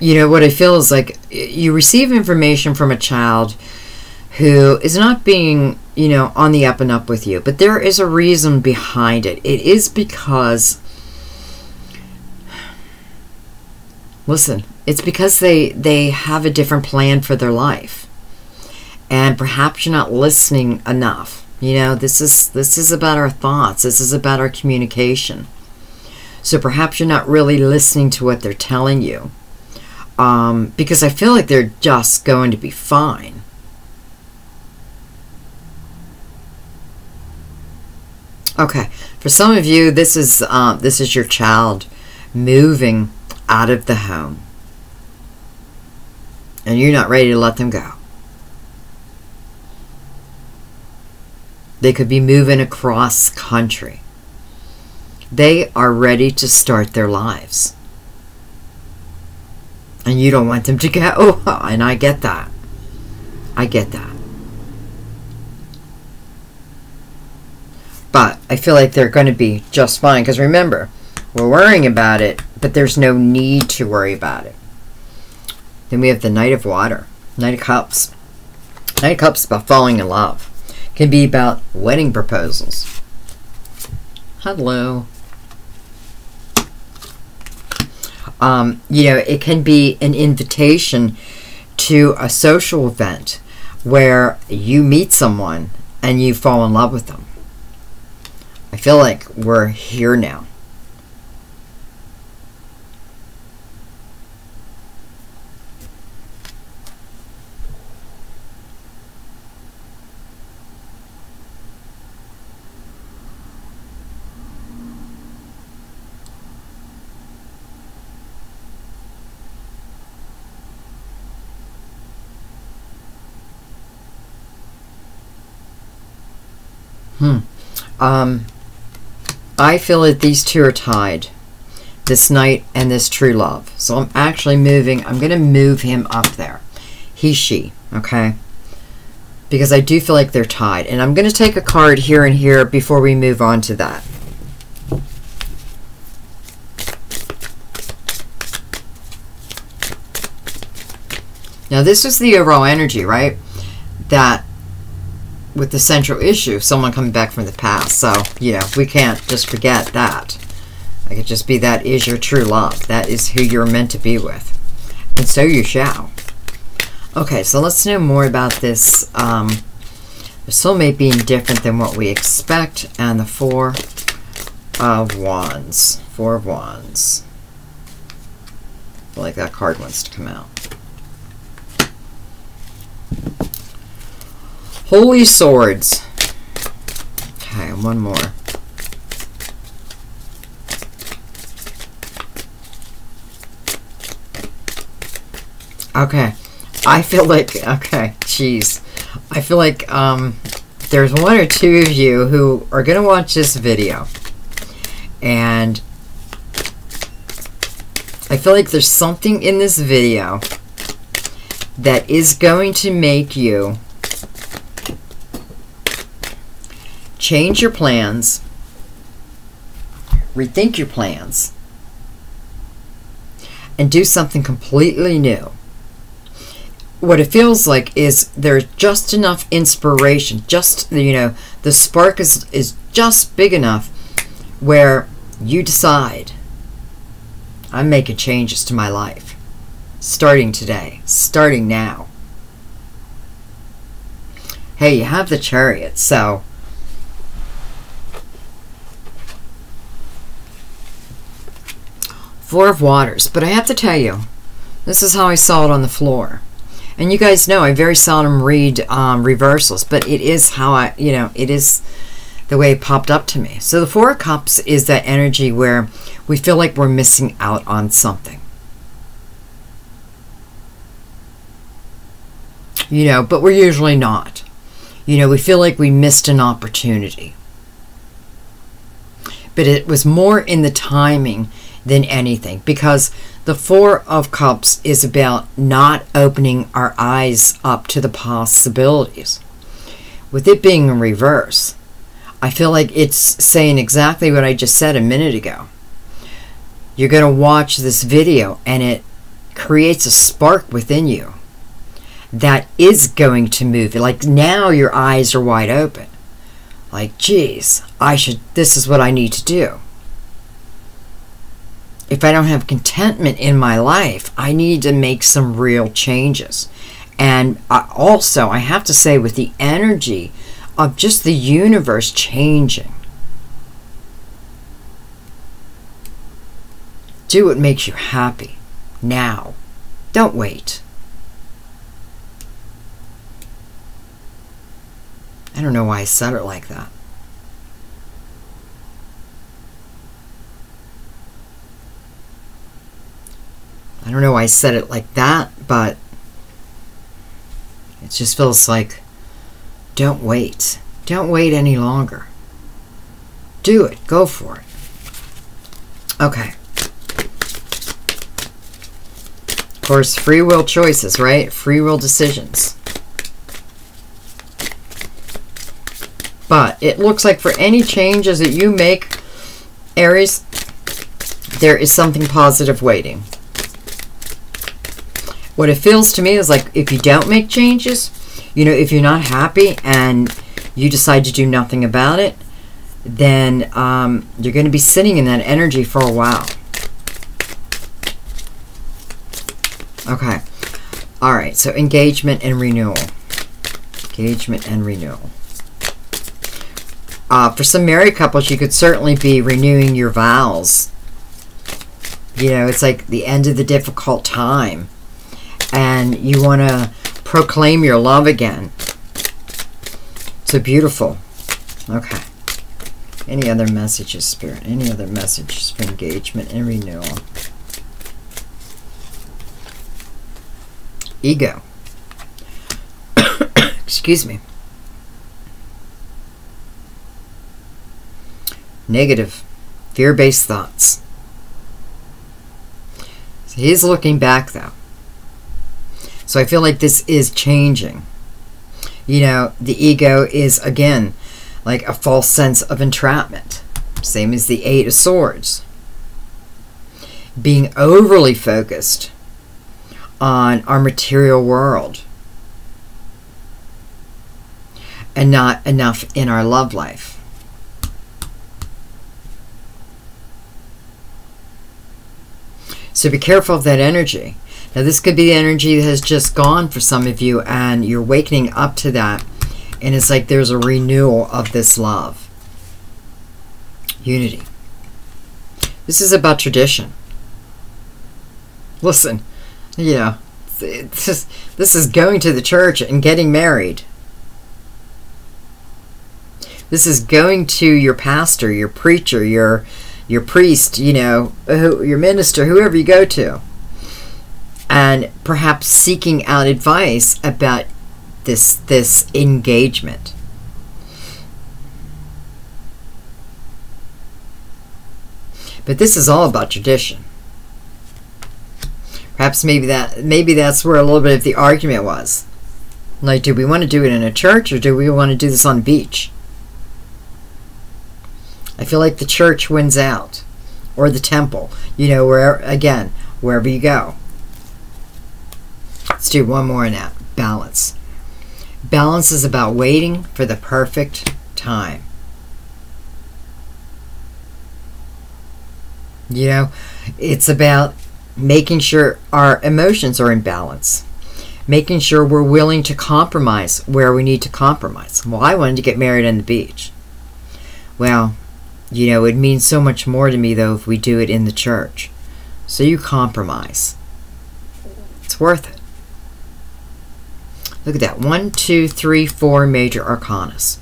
What I feel is like you receive information from a child who is not being, on the up and up with you. But there is a reason behind it. It is because, listen, it's because they have a different plan for their life. And perhaps you're not listening enough. This is about our thoughts. This is about our communication. So perhaps you're not really listening to what they're telling you. Because I feel like they're just going to be fine. Okay, for some of you, this is your child moving out of the home, and you're not ready to let them go. They could be moving across country. They are ready to start their lives. And you don't want them to go. And I get that. I get that. But I feel like they're going to be just fine. Because remember, we're worrying about it, but there's no need to worry about it. Then we have the Knight of Water. Knight of Cups. Knight of Cups is about falling in love. Can be about wedding proposals. Hello. It can be an invitation to a social event where you meet someone and you fall in love with them. I feel like we're here now. I feel that these two are tied. This Knight and this True Love. So I'm actually moving. I'm going to move him up there. He, she. Okay? Because I do feel like they're tied. And I'm going to take a card here and here before we move on to that. Now, this is the overall energy, right? That with the central issue, someone coming back from the past. So, you know, we can't just forget that. It could just be that is your true love. That is who you're meant to be with. And so you shall. Okay, so let's know more about this. The soulmate being different than what we expect. And the Four of Wands. Four of Wands. I feel like that card wants to come out. Holy Swords. Okay, one more. Okay, I feel like, okay, geez. I feel like there's one or two of you who are going to watch this video. And I feel like there's something in this video that is going to make you change your plans, rethink your plans, and do something completely new. What it feels like is there's just enough inspiration, just, you know, the spark is just big enough where you decide, I'm making changes to my life. Starting today. Starting now. Hey, you have the Chariot, so Four of Waters. But I have to tell you, this is how I saw it on the floor. And you guys know I very seldom read reversals, but it is how I, you know, it is the way it popped up to me. So the Four of Cups is that energy where we feel like we're missing out on something. You know, but we're usually not. You know, we feel like we missed an opportunity. But it was more in the timing than anything, because the Four of Cups is about not opening our eyes up to the possibilities. With it being in reverse, I feel like it's saying exactly what I just said a minute ago. You're going to watch this video and it creates a spark within you that is going to move. Like now your eyes are wide open. Like, geez, this is what I need to do. If I don't have contentment in my life, I need to make some real changes. And also, I have to say, with the energy of just the universe changing, do what makes you happy now. Don't wait. I don't know why I said it like that. I don't know why I said it like that, but it just feels like, don't wait. Don't wait any longer. Do it. Go for it. Okay. Of course, free will choices, right? Free will decisions. But it looks like for any changes that you make, Aries, there is something positive waiting. What it feels to me is like if you don't make changes, you know, if you're not happy and you decide to do nothing about it, then you're going to be sitting in that energy for a while. Okay. All right. So engagement and renewal. Engagement and renewal. For some married couples, you could certainly be renewing your vows. You know, it's like the end of the difficult time. And you want to proclaim your love again. So beautiful. Okay. Any other messages, Spirit? Any other messages for engagement and renewal? Ego. Excuse me. negative, fear-based thoughts. So he's looking back, though. So I feel like this is changing. You know, the ego is, again, like a false sense of entrapment. Same as the Eight of Swords. Being overly focused on our material world and not enough in our love life. So be careful of that energy. Now this could be the energy that has just gone for some of you, and you're waking up to that, and it's like there's a renewal of this love. Unity. This is about tradition. Listen, you know, this is going to the church and getting married. This is going to your pastor, your preacher, your priest, you know, your minister, whoever you go to, and perhaps seeking out advice about this engagement. But this is all about tradition. Perhaps maybe that's where a little bit of the argument was. Like, do we want to do it in a church, or do we want to do this on the beach? I feel like the church wins out, or the temple, you know, wherever you go. Let's do one more in that. Balance. Balance is about waiting for the perfect time. You know, it's about making sure our emotions are in balance. Making sure we're willing to compromise where we need to compromise. Well, I wanted to get married on the beach. Well, you know, it means so much more to me, though, if we do it in the church. So you compromise. It's worth it. Look at that. 1, 2, 3, 4 major arcanas.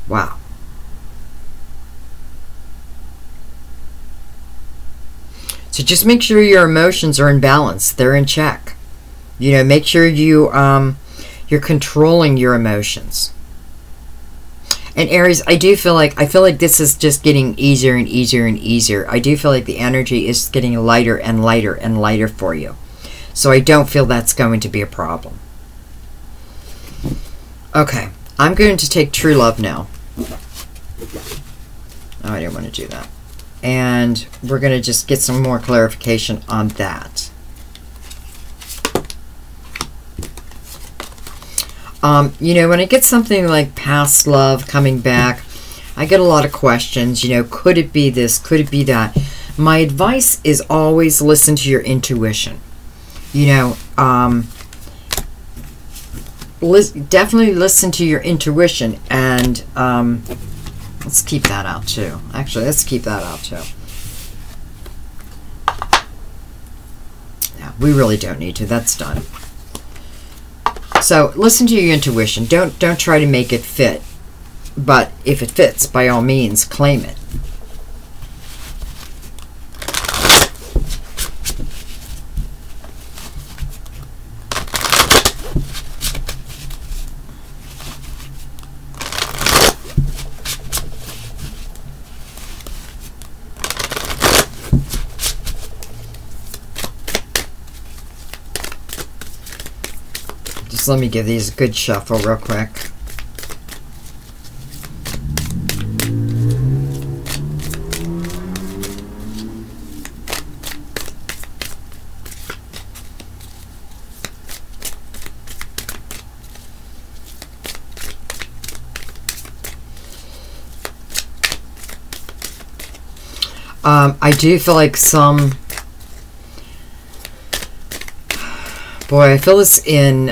Wow. So just make sure your emotions are in balance. They're in check. You know, make sure you're controlling your emotions. And Aries, I feel like this is just getting easier and easier and easier. I do feel like the energy is getting lighter and lighter and lighter for you. So I don't feel that's going to be a problem. Okay, I'm going to take true love now. Oh, I didn't want to do that. And we're going to just get some more clarification on that. You know, when I get something like past love coming back, I get a lot of questions. You know, could it be this? Could it be that? My advice is always listen to your intuition. You know, definitely listen to your intuition, and let's keep that out too. Actually, let's keep that out too. Yeah, we really don't need to. That's done. So listen to your intuition. Don't try to make it fit. But if it fits, by all means, claim it. Just let me give these a good shuffle real quick. I do feel like some... Boy, I feel this in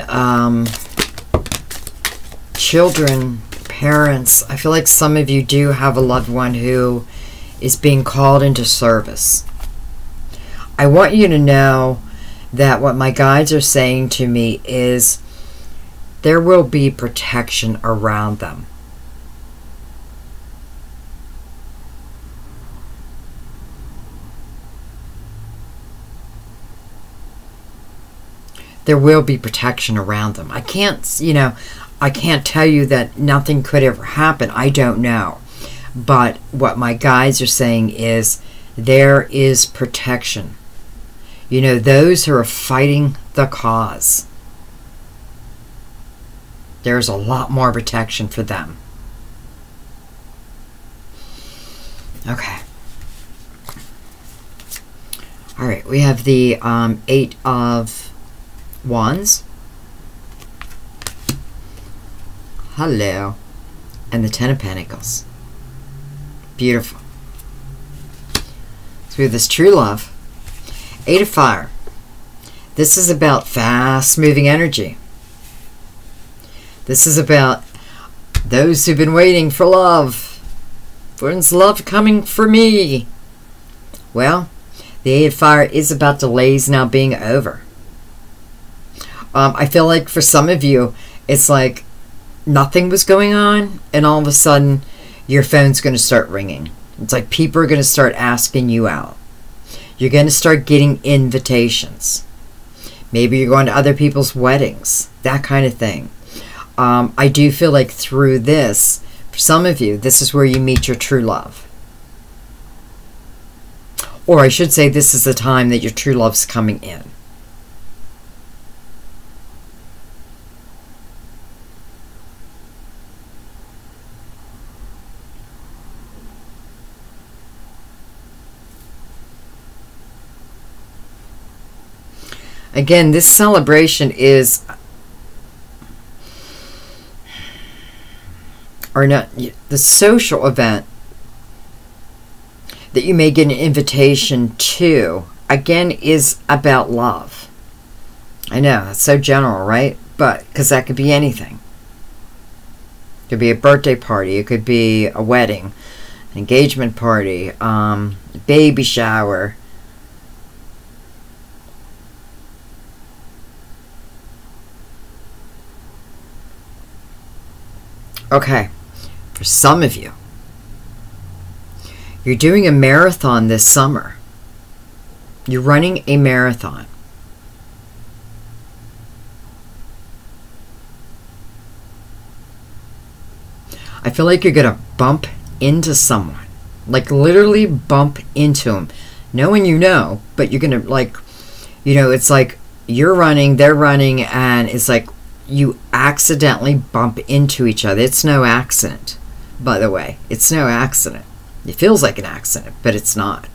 children, parents. I feel like some of you do have a loved one who is being called into service. I want you to know that what my guides are saying to me is there will be protection around them. There will be protection around them. I can't, you know, I can't tell you that nothing could ever happen. I don't know. But what my guides are saying is there is protection. You know, those who are fighting the cause, there's a lot more protection for them. Okay. All right, we have the 8 of Wands. Hello. And the 10 of Pentacles. Beautiful. So we have this true love. 8 of Fire. This is about fast-moving energy. This is about those who've been waiting for love. When's love coming for me? Well, the 8 of Fire is about delays now being over. I feel like for some of you, it's like nothing was going on, and all of a sudden, your phone's going to start ringing. It's like people are going to start asking you out. You're going to start getting invitations. Maybe you're going to other people's weddings, that kind of thing. I do feel like through this, for some of you, this is where you meet your true love. Or I should say, this is the time that your true love's coming in. Again, this celebration is, or not, the social event that you may get an invitation to, again, is about love. I know, that's so general, right? But, because that could be anything. It could be a birthday party, it could be a wedding, an engagement party, baby shower. Okay, for some of you, you're doing a marathon this summer. You're running a marathon. I feel like you're going to bump into someone. Like literally bump into them. Knowing you know, but you're going to like, you know, it's like you're running, they're running, and it's like you accidentally bump into each other. It's no accident, by the way. It's no accident. It feels like an accident, but it's not.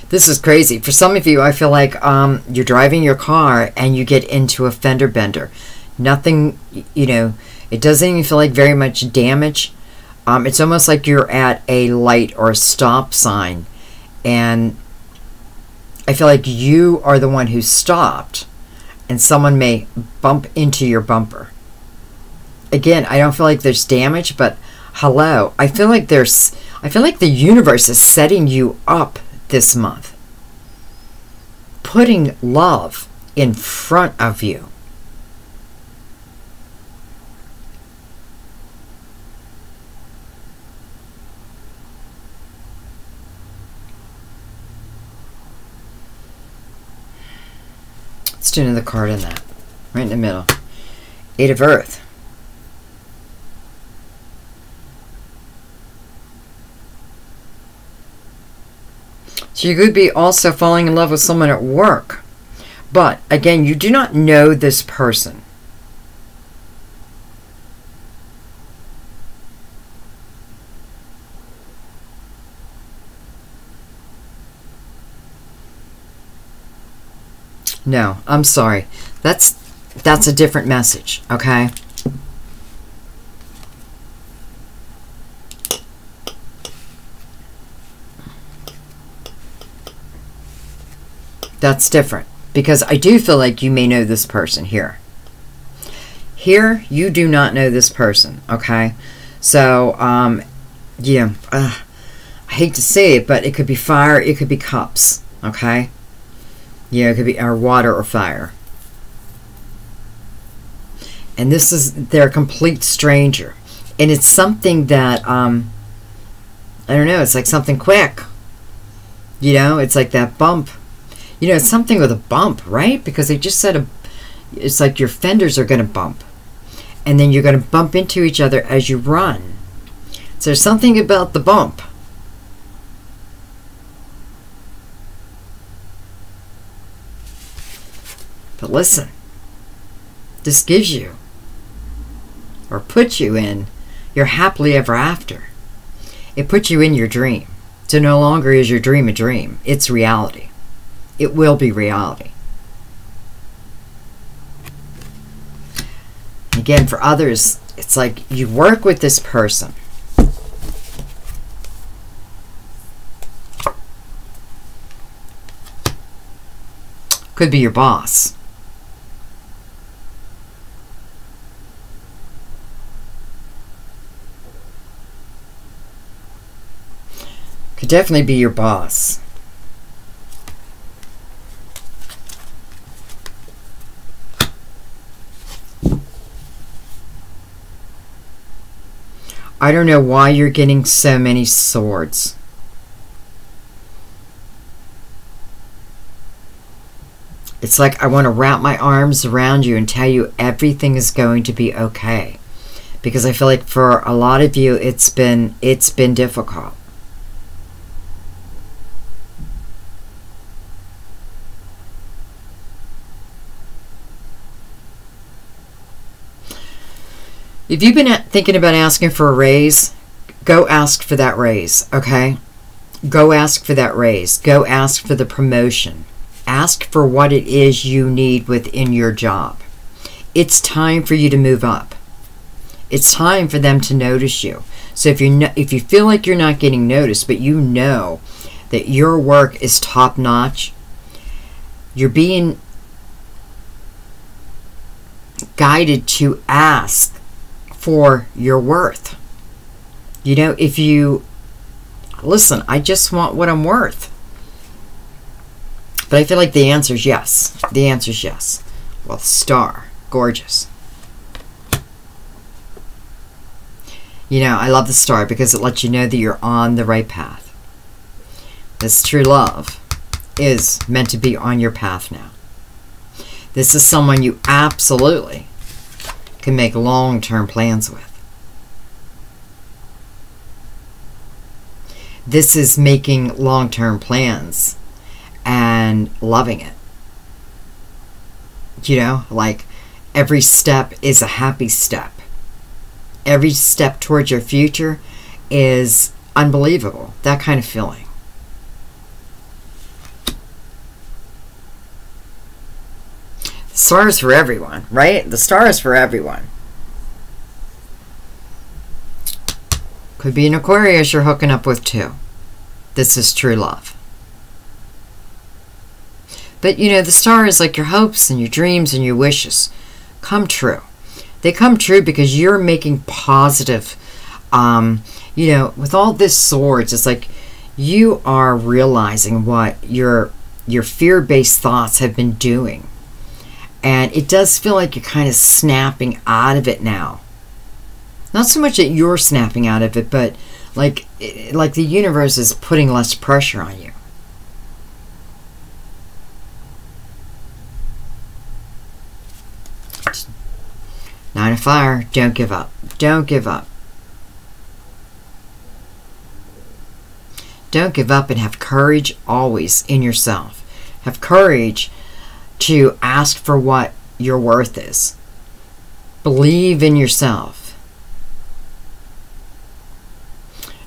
This is crazy. For some of you, I feel like you're driving your car and you get into a fender bender. Nothing, you know, it doesn't even feel like very much damage. It's almost like you're at a light or a stop sign, and I feel like you are the one who stopped, and someone may bump into your bumper. Again, I don't feel like there's damage, but hello, I feel like the universe is setting you up this month, putting love in front of you. Let's do another card in that. Right in the middle. 8 of Earth. So you could be also falling in love with someone at work. But, again, you do not know this person. No, I'm sorry. That's a different message, okay? That's different, because I do feel like you may know this person here. Here, you do not know this person, okay? So, yeah, I hate to say it, but it could be fire, it could be cups, okay? Yeah, it could be water or fire. And this is, they're a complete stranger. And it's something that, I don't know, it's like something quick. You know, it's like that bump. You know, it's something with a bump, right? Because they just said it's like your fenders are going to bump. And then you're going to bump into each other as you run. So there's something about the bump. But listen, this gives you, or puts you in, your happily ever after. It puts you in your dream. So no longer is your dream a dream. It's reality. It will be reality. Again, for others, it's like you work with this person. Could be your boss. Could definitely be your boss. I don't know why you're getting so many swords. It's like I want to wrap my arms around you and tell you everything is going to be okay. Because I feel like for a lot of you it's been difficult. If you've been thinking about asking for a raise, go ask for that raise, okay? Go ask for that raise. Go ask for the promotion. Ask for what it is you need within your job. It's time for you to move up. It's time for them to notice you. So if you feel like you're not getting noticed, but you know that your work is top-notch, you're being guided to ask for your worth. You know, if you listen, I just want what I'm worth. But I feel like the answer is yes. The answer is yes. Well, star, gorgeous. You know, I love the star because it lets you know that you're on the right path. This true love is meant to be on your path now. This is someone you absolutely can make long-term plans with. This is making long-term plans and loving it. You know, like every step is a happy step. Every step towards your future is unbelievable. That kind of feeling. The star is for everyone, right? The star is for everyone. Could be an Aquarius you're hooking up with too. This is true love. But you know, the star is like your hopes and your dreams and your wishes come true. They come true because you're making positive, you know, with all this swords, it's like you are realizing what your fear-based thoughts have been doing. And it does feel like you're kind of snapping out of it now. Not so much that you're snapping out of it, but like the universe is putting less pressure on you. Nine of Fire, don't give up. Don't give up. Don't give up and have courage always in yourself. Have courage to ask for what your worth is. Believe in yourself.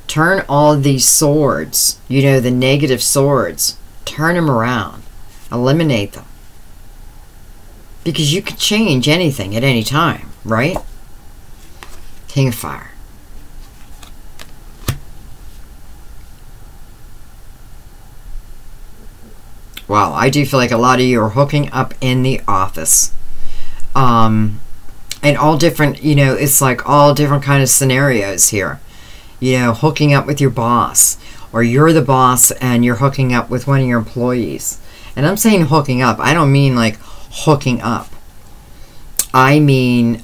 Turn all these swords, you know, the negative swords, turn them around. Eliminate them. Because you can change anything at any time, right? King of Fire. Wow, I do feel like a lot of you are hooking up in the office. And all different, you know, it's like all different kind of scenarios here. You know, hooking up with your boss. Or you're the boss and you're hooking up with one of your employees. And I'm saying hooking up. I don't mean like hooking up. I mean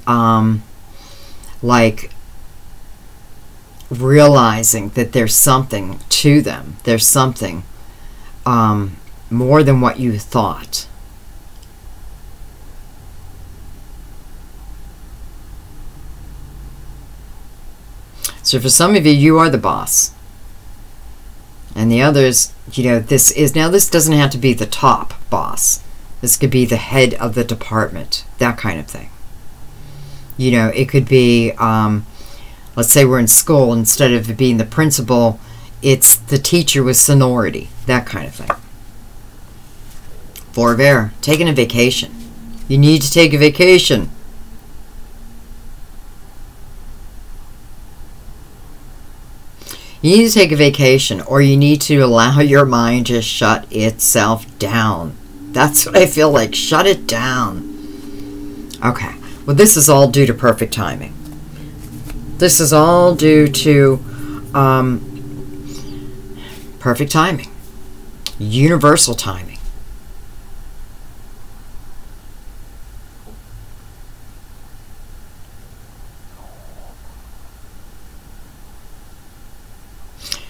like realizing that there's something to them. There's something more than what you thought. So for some of you, you are the boss. And the others, you know, this doesn't have to be the top boss. This could be the head of the department, that kind of thing. You know, it could be, let's say we're in school, instead of it being the principal, it's the teacher with seniority, that kind of thing. Four of Air, taking a vacation. You need to take a vacation. You need to take a vacation, or you need to allow your mind to shut itself down. That's what I feel like. Shut it down. Okay. Well, this is all due to perfect timing. This is all due to perfect timing. Universal timing.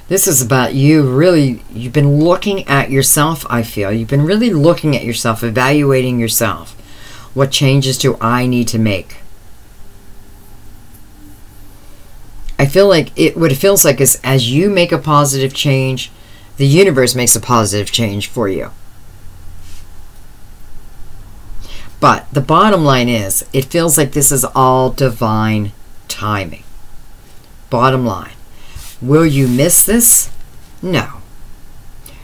This is about you really, you've been looking at yourself, I feel. You've been really looking at yourself, evaluating yourself. What changes do I need to make? I feel like what it feels like is as you make a positive change, the universe makes a positive change for you. But the bottom line is, it feels like this is all divine timing. Bottom line. Will you miss this? No.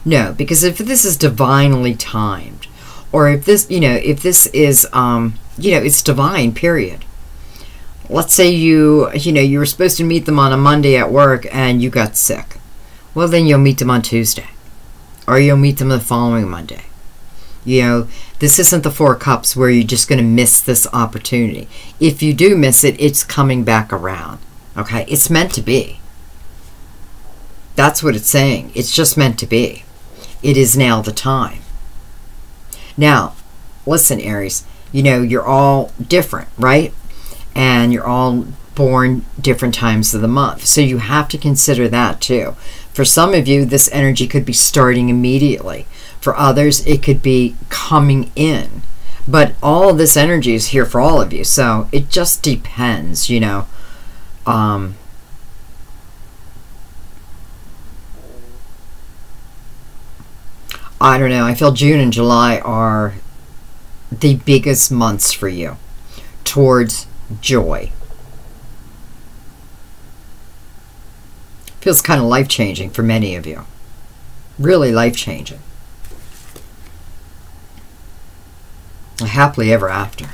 No, because if this is divinely timed, or if this, you know, if this is, you know, it's divine, period. Let's say you were supposed to meet them on a Monday at work and you got sick. Well, then you'll meet them on Tuesday. Or you'll meet them the following Monday. You know, this isn't the Four Cups where you're just going to miss this opportunity. If you do miss it, it's coming back around. Okay? It's meant to be. That's what it's saying. It's just meant to be. It is now the time. Now, listen, Aries, you know, you're all different, right? And you're all born different times of the month. So you have to consider that too. For some of you, this energy could be starting immediately. For others, it could be coming in. But all this energy is here for all of you. So it just depends, you know. I don't know. I feel June and July are the biggest months for you towards joy. Feels kind of life-changing for many of you. Really life-changing. A happily ever after.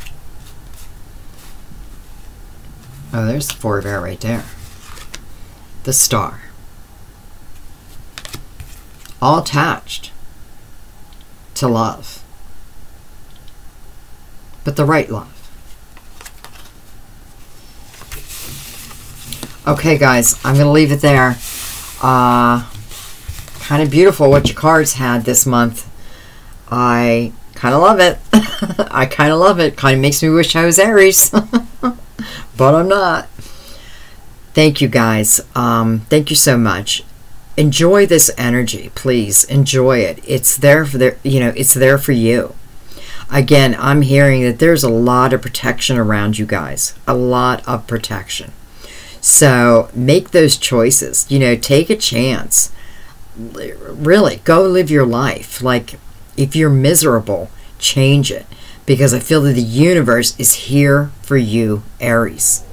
Oh, there's the Four of Air right there. The Star. All attached to love, but the right love. Okay, guys, I'm gonna leave it there. Kind of beautiful what your cards had this month. I kind of love it. I kind of love it. Kind of makes me wish I was Aries, but I'm not. Thank you, guys. Thank you so much. Enjoy this energy, please. Enjoy it. It's there for it's there for you. Again, I'm hearing that there's a lot of protection around you guys. A lot of protection. So make those choices. You know, take a chance. Really, go live your life. Like, if you're miserable, change it. Because I feel that the universe is here for you, Aries.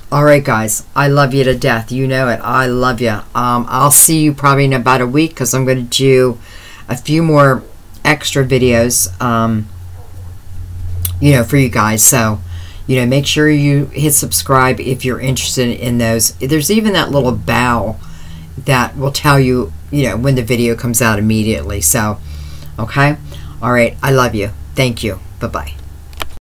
Alright, guys, I love you to death. You know it. I love you. I'll see you probably in about a week because I'm going to do a few more extra videos, you know, for you guys. So, you know, make sure you hit subscribe if you're interested in those. There's even that little bell that will tell you, you know, when the video comes out immediately. So, okay? Alright, I love you. Thank you. Bye-bye.